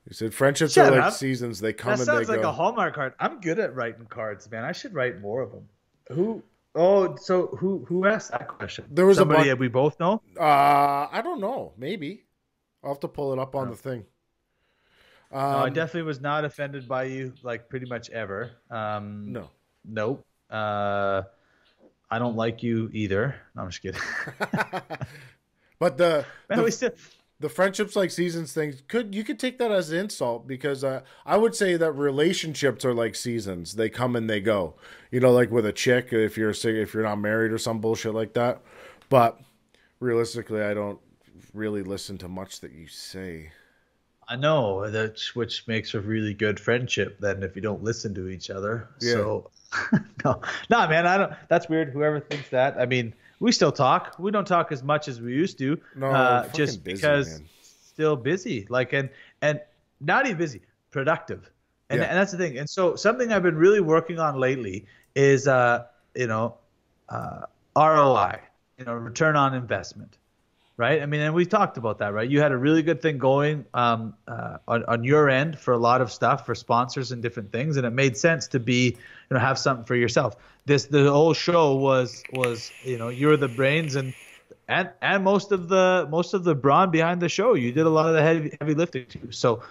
you said friendships are Shut like up. seasons, they come That and they sounds like a go. Hallmark card. I'm good at writing cards, man. I should write more of them. Who? Oh, so who asked that question? There was a Somebody bunch. that we both know. I don't know. Maybe I'll have to pull it up on the No. thing. No, I definitely was not offended by you, like pretty much ever. No. Nope. I don't like you either. No, I'm just kidding. But Man, we still. the friendships like seasons things you could take that as an insult because I would say that relationships are like seasons. They come and they go. Like with a chick, if you're not married or some bullshit like that. But realistically, I don't really listen to much that you say. I know that, which makes a really good friendship. Then, if you don't listen to each other, Yeah. so no, man, I don't. That's weird. Whoever thinks that. I mean, we still talk. We don't talk as much as we used to. No, just busy, because man. still busy. Like and not even busy, productive. And Yeah. and that's the thing. And so something I've been really working on lately is ROI, return on investment. Right. I mean, and we talked about that, right? You had a really good thing going on your end for a lot of stuff for sponsors and different things, and it made sense to have something for yourself. The whole show was you're the brains and most of the brawn behind the show. You did a lot of the heavy lifting too. So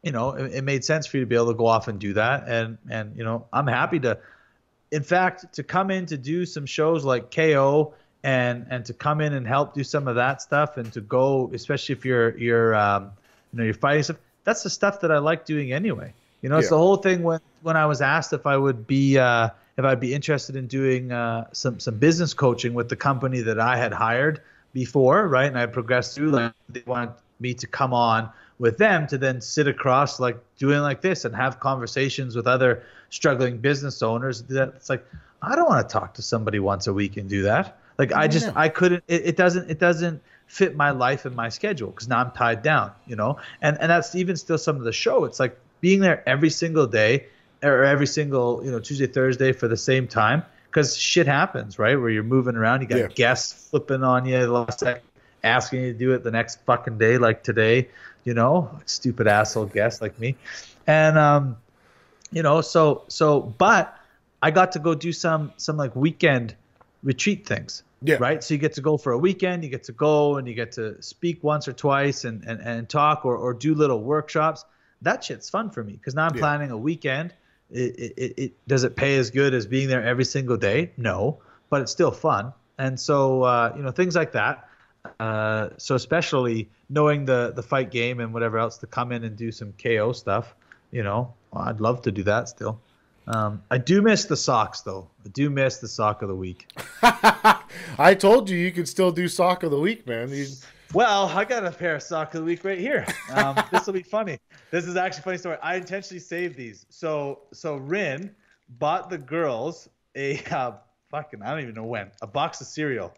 it made sense for you to be able to go off and do that, and I'm happy to, in fact, to come in to do some shows like KO. And to come in and help do some of that stuff, and to go, especially if you're fighting stuff. That's the stuff that I like doing anyway. It's the whole thing when I was asked if I'd be interested in doing some business coaching with the company that I had hired before, right? And I progressed through. Like, they wanted me to come on with them to then sit across, like doing like this, and have conversations with other struggling business owners. It's like, I don't want to talk to somebody once a week and do that. Like, I couldn't, it doesn't fit my life and my schedule because now I'm tied down, and that's even still some of the show. It's like being there every single day or every single, Tuesday, Thursday for the same time, because shit happens, right? Where you're moving around, you got guests flipping on you the last second, asking you to do it the next fucking day, like today, stupid asshole guests like me. And, but I got to go do some like weekend retreat things. Yeah. Right. So you get to go for a weekend, you get to go and you get to speak once or twice and talk or do little workshops. That shit's fun for me because now I'm planning a weekend. Does it pay as good as being there every single day? No, but it's still fun. And so, things like that. So especially knowing the fight game and whatever else, to come in and do some KO stuff, I'd love to do that still. I do miss the socks, though. I do miss the sock of the week. I told you could still do sock of the week, man. Well, I got a pair of sock of the week right here. This will be funny. This is actually a funny story. I intentionally saved these. So Rin bought the girls a I don't even know when, a box of cereal,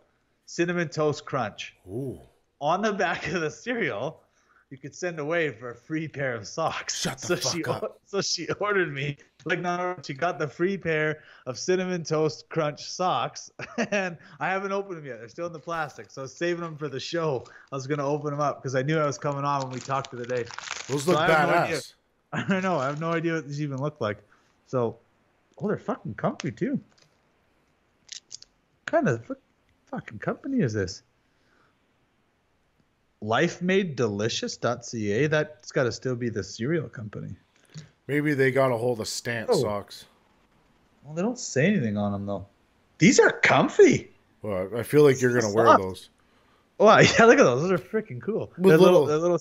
Cinnamon Toast Crunch. Ooh. On the back of the cereal, you could send away for a free pair of socks. Shut the fuck up. So she ordered me, she got the free pair of Cinnamon Toast Crunch socks, and I haven't opened them yet. They're still in the plastic, so I was saving them for the show. I was going to open them up because I knew I was coming on when we talked today. Those look badass. I don't know. I have no idea what these even look like. So, they're fucking comfy, too. What kind of fucking company is this? lifemadedelicious.ca. That's got to still be the cereal company. Maybe they got a hold of Stant Oh, socks. well, they don't say anything on them though. These are comfy. Well, I feel like you're So gonna wear soft. those Wow, yeah, look at those. Those are freaking cool. with They're little. little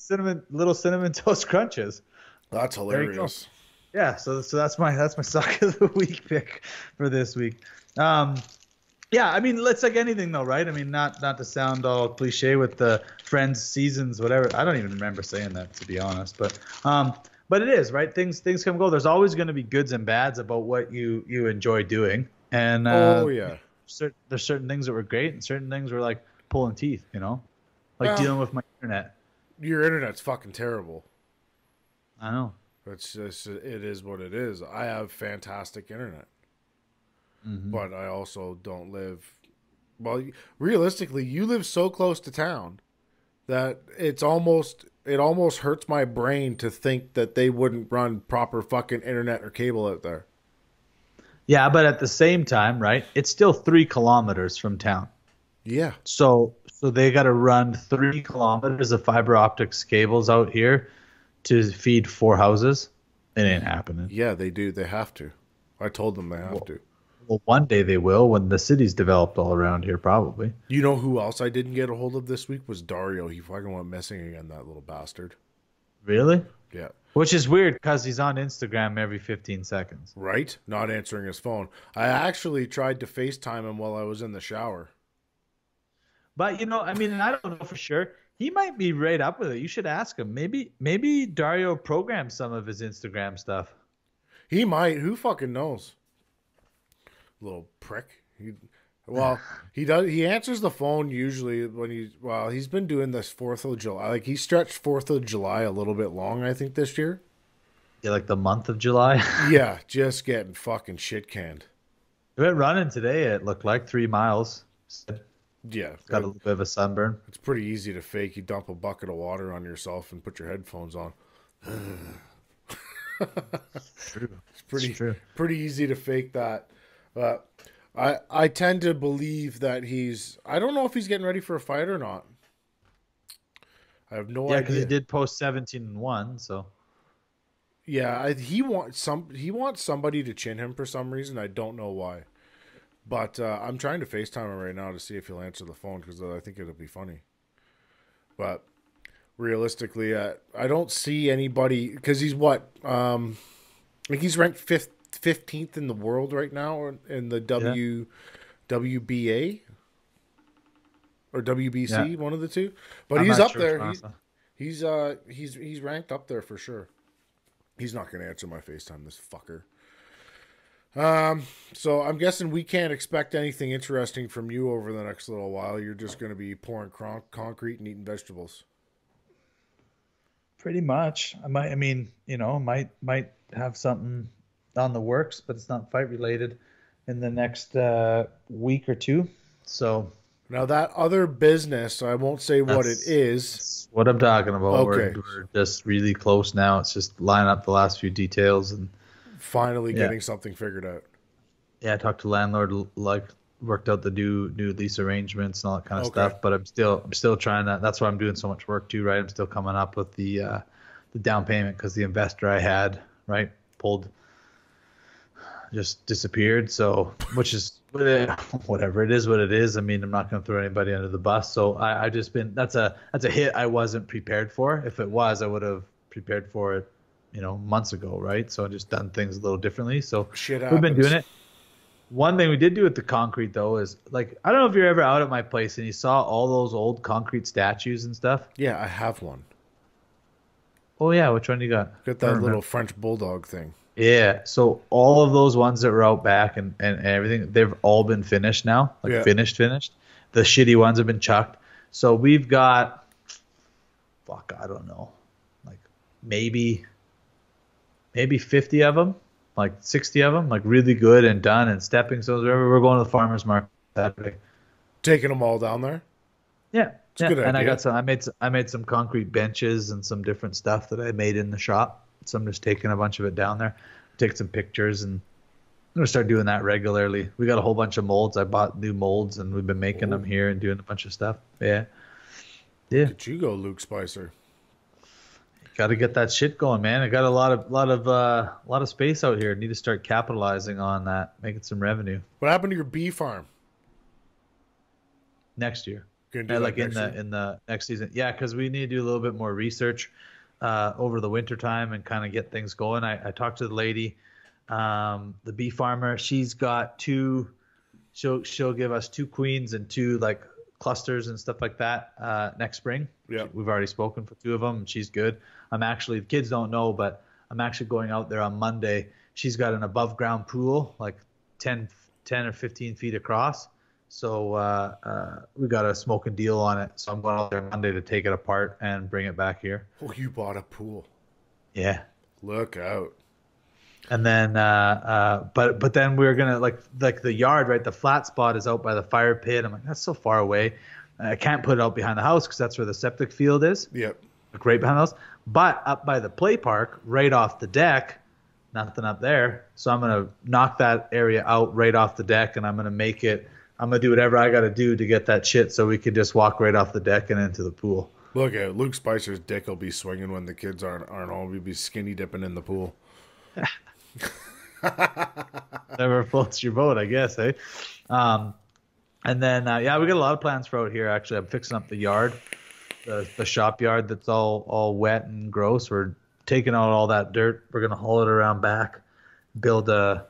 cinnamon toast crunches. That's There you go. hilarious. Yeah, so that's my sock of the week pick for this week. Um, yeah, I mean, it's like anything though, right? I mean, not to sound all cliche with the friends, seasons, whatever. I don't even remember saying that, to be honest, but it is, right? Things come and go. There's always going to be goods and bads about what you enjoy doing, and Oh yeah. there's certain things that were great, and certain things were like pulling teeth, like Well, dealing with my internet. your internet's fucking terrible. I know. It's just it is what it is. I have fantastic internet, but I also don't live. Well, realistically, you live so close to town that it almost hurts my brain to think that they wouldn't run proper fucking internet or cable out there. Yeah, but at the same time, right? It's still 3 kilometers from town. Yeah, So they got to run 3 kilometers of fiber optics cables out here to feed 4 houses. It ain't happening. yeah, they do. They have to. I told them they have Well, to. well, one day they will when the city's developed all around here, probably. You know who else I didn't get a hold of this week was Dario. He fucking went missing again, that little bastard. Really? Yeah. Which is weird because he's on Instagram every 15 seconds. Right? Not answering his phone. I actually tried to FaceTime him while I was in the shower. But I mean, and I don't know for sure. He might be right up with it. You should ask him. Maybe Dario programs some of his Instagram stuff. He might. Who fucking knows? Little prick. Well, he does. He answers the phone usually when he's been doing this 4th of July. Like he stretched 4th of July a little bit long, I think, this year. Yeah, like the month of July. Yeah, just getting fucking shit canned. We went running today. It looked like 3 miles. Yeah, Got a little bit of a sunburn. it's pretty easy to fake. You dump a bucket of water on yourself and put your headphones on. True. It's pretty It's true. pretty easy to fake that. But I tend to believe that I don't know if he's getting ready for a fight or not. I have no Yeah, because he idea. did post 17-1. So Yeah, he wants somebody to chin him for some reason. I don't know why. But I'm trying to FaceTime him right now to see if he'll answer the phone because I think it'll be funny. But realistically, I don't see anybody because he's what like he's ranked 15th in the world right now in the yeah, WBA or WBC, yeah. one of the two. But I'm he's not up sure. there. Honestly. He's ranked up there for sure. He's not going to answer my FaceTime, this fucker. So I'm guessing we can't expect anything interesting from you over the next little while. You're just going to be pouring concrete and eating vegetables. Pretty much. I mean, might have something on the works, but it's not fight related in the next week or two. So Now that other business, I won't say what it is. that's what I'm talking about. Okay. We're just really close now. It's just line up the last few details and Finally yeah. getting something figured out. Yeah, I talked to landlord, like worked out the new lease arrangements and all that kind of Okay. stuff. But I'm still trying to. That's why I'm doing so much work too, right? I'm still coming up with the down payment because the investor I had, right, just disappeared. So, which is whatever it is, what it is. I mean, I'm not going to throw anybody under the bus. So I just been that's a hit I wasn't prepared for. If it was, I would have prepared for it, months ago, right? So I just done things a little differently. So Shit we've been happens. doing it. One thing we did do with the concrete though is like I don't know if you're ever out at my place and you saw all those old concrete statues and stuff. Yeah, I have one. Oh yeah, which one you got? Got I that don't little remember. French bulldog thing. Yeah, so all of those ones that were out back and everything, they've all been finished now, like Yeah. finished. The shitty ones have been chucked. So we've got, I don't know, like maybe 50 of them, like 60 of them, like really good and done and stepping stones. Wherever we're going to the farmers market Saturday. Taking them all down there. Yeah, It's a yeah. good And I idea. got I made some concrete benches and some different stuff that I made in the shop. So I'm just taking a bunch of it down there, take some pictures, and I'm gonna start doing that regularly. We got a whole bunch of molds. I bought new molds, and we've been making them here and doing a bunch of stuff. Yeah. Yeah. Look at you go, Luke Spicer. Got to get that shit going, man. I got a lot of space out here. Need to start capitalizing on that, making some revenue What happened to your bee farm? next year. Gonna do And that like in next the year? in the next season. Yeah, because we need to do a little bit more research over the winter time and kind of get things going. I talked to the lady, the bee farmer. She's got two. She'll give us two queens and two like clusters and stuff like that next spring. Yeah. We've already spoken for two of them, and she's good. The kids don't know, but I'm actually going out there on Monday. She's got an above ground pool, like 10 or 15 feet across. So we got a smoking deal on it. So I'm going out there Monday to take it apart and bring it back here. Oh, you bought a pool. Yeah. Look out. And then, but then we're gonna like the yard, right? The flat spot is out by the fire pit. I'm like, that's so far away. I can't put it out behind the house because that's where the septic field is. Yep. Like right behind the house. But up by the play park, right off the deck, nothing up there. So I'm gonna knock that area out right off the deck, and I'm gonna make it. I'm gonna do whatever I gotta do to get that shit so we can just walk right off the deck and into the pool. Look at Luke Spicer's dick will be swinging when the kids aren't all. We'll be skinny dipping in the pool. Never floats your boat, I guess, eh? And then, yeah, we got a lot of plans for out here. Actually, I'm fixing up the yard, the shop yard that's all wet and gross. We're taking out all that dirt. We're gonna haul it around back, build a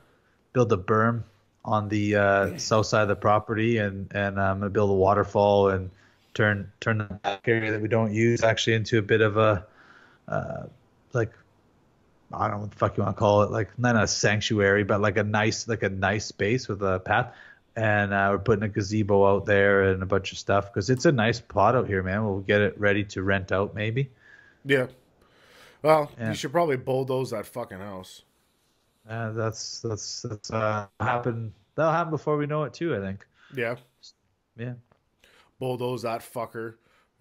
berm on the south side of the property, and I'm gonna build a waterfall and turn the back area that we don't use actually into a bit of a like I don't know what the fuck you want to call it, like not a sanctuary, but like a nice space with a path. And we're putting a gazebo out there and a bunch of stuff because it's a nice plot out here, man. We'll get it ready to rent out maybe. Yeah. Well, Yeah. you should probably bulldoze that fucking house. That's happen. That'll happen before we know it too, I think. Yeah. Yeah. Bulldoze that fucker.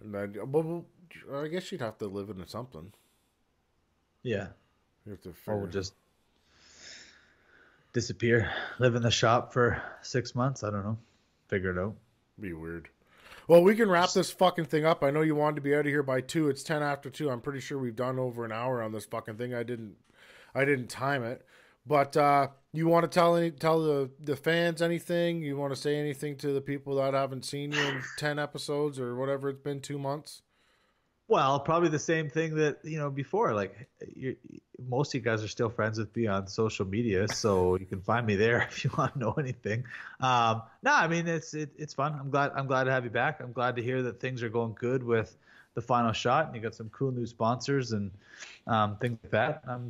And then, well, I guess you'd have to live in something. Yeah. You have to Or we'll figure. just disappear, live in the shop for 6 months. I don't know. Figure it out. Be weird. Well, we can wrap this fucking thing up. I know you wanted to be out of here by 2. It's 10 after 2. I'm pretty sure we've done over an hour on this fucking thing. I didn't time it. But you want to tell the fans anything? You want to say anything to the people that haven't seen you in 10 episodes or whatever it's been, 2 months? Well, probably the same thing that before. Like, most of you guys are still friends with me on social media, so you can find me there if you want to know anything. No, I mean it's fun. I'm glad to have you back. I'm glad to hear that things are going good with the final shot, and you got some cool new sponsors and things like that. I'm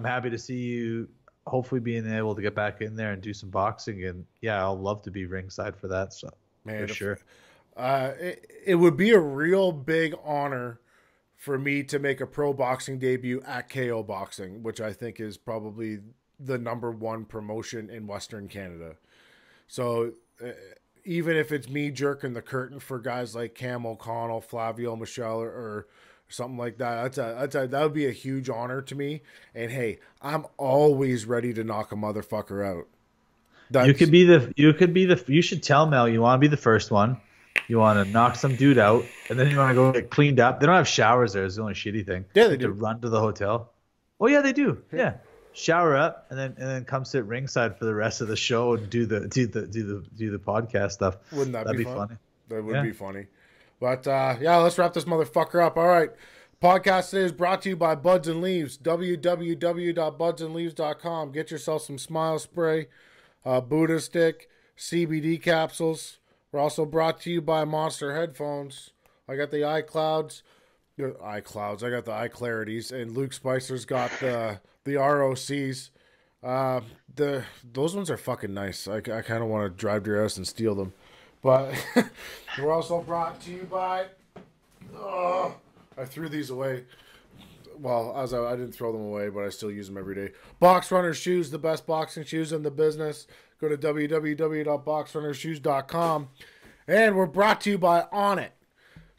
happy to see you. Hopefully, being able to get back in there and do some boxing, and yeah, I'll love to be ringside for that. So Man, for sure. it would be a real big honor for me to make a pro boxing debut at KO Boxing, which I think is probably the #1 promotion in Western Canada. So even if it's me jerking the curtain for guys like Cam O'Connell, Flavio Michelle, or something like that, that would be a huge honor to me. And hey, I'm always ready to knock a motherfucker out. You should tell Mel you want to be the first one. You want to knock some dude out, and then you want to go get cleaned up. They don't have showers there. Is the only shitty thing. Yeah, You they have to do. run to the hotel. Oh yeah, they do. Yeah, shower up, and then come sit ringside for the rest of the show and do the podcast stuff. Wouldn't that That'd be be fun? funny. That would Yeah. be funny. But yeah, let's wrap this motherfucker up. All right. Podcast today is brought to you by Buds and Leaves. www.budsandleaves.com. Get yourself some smile spray, Buddha stick, CBD capsules. We're also brought to you by Monster headphones. I got the iClouds. I got the iClarities, and Luke Spicer's got the ROCs. Those ones are fucking nice. I kind of want to drive to your house and steal them. But we're also brought to you by. I threw these away. Well, I didn't throw them away, but I still use them every day. Box Runner Shoes, the best boxing shoes in the business. Go to www.boxrunnershoes.com. And we're brought to you by Onnit.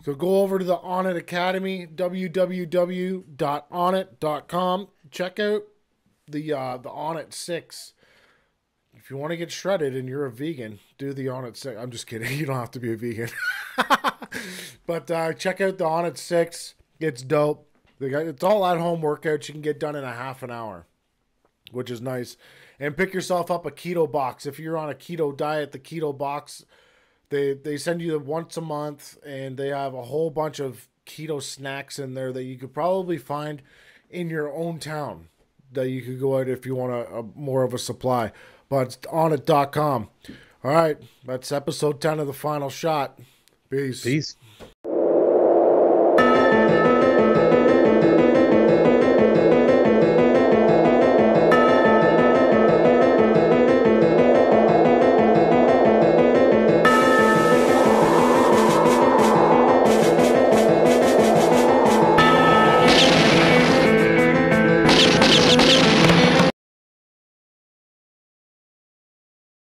So go over to the Onnit Academy, www.onnit.com. Check out the Onnit 6. if you want to get shredded and you're a vegan, do the On at 6. I'm just kidding. You don't have to be a vegan. But check out the On at 6. It's dope. It's all at-home workouts you can get done in a half an hour, which is nice. And pick yourself up a keto box. If you're on a keto diet, the keto box, they send you once a month, and they have a whole bunch of keto snacks in there that you could probably find in your own town that you could go out if you want a more of a supply. But it's onit.com. All right, that's episode 10 of The Final Shot. Peace. Peace.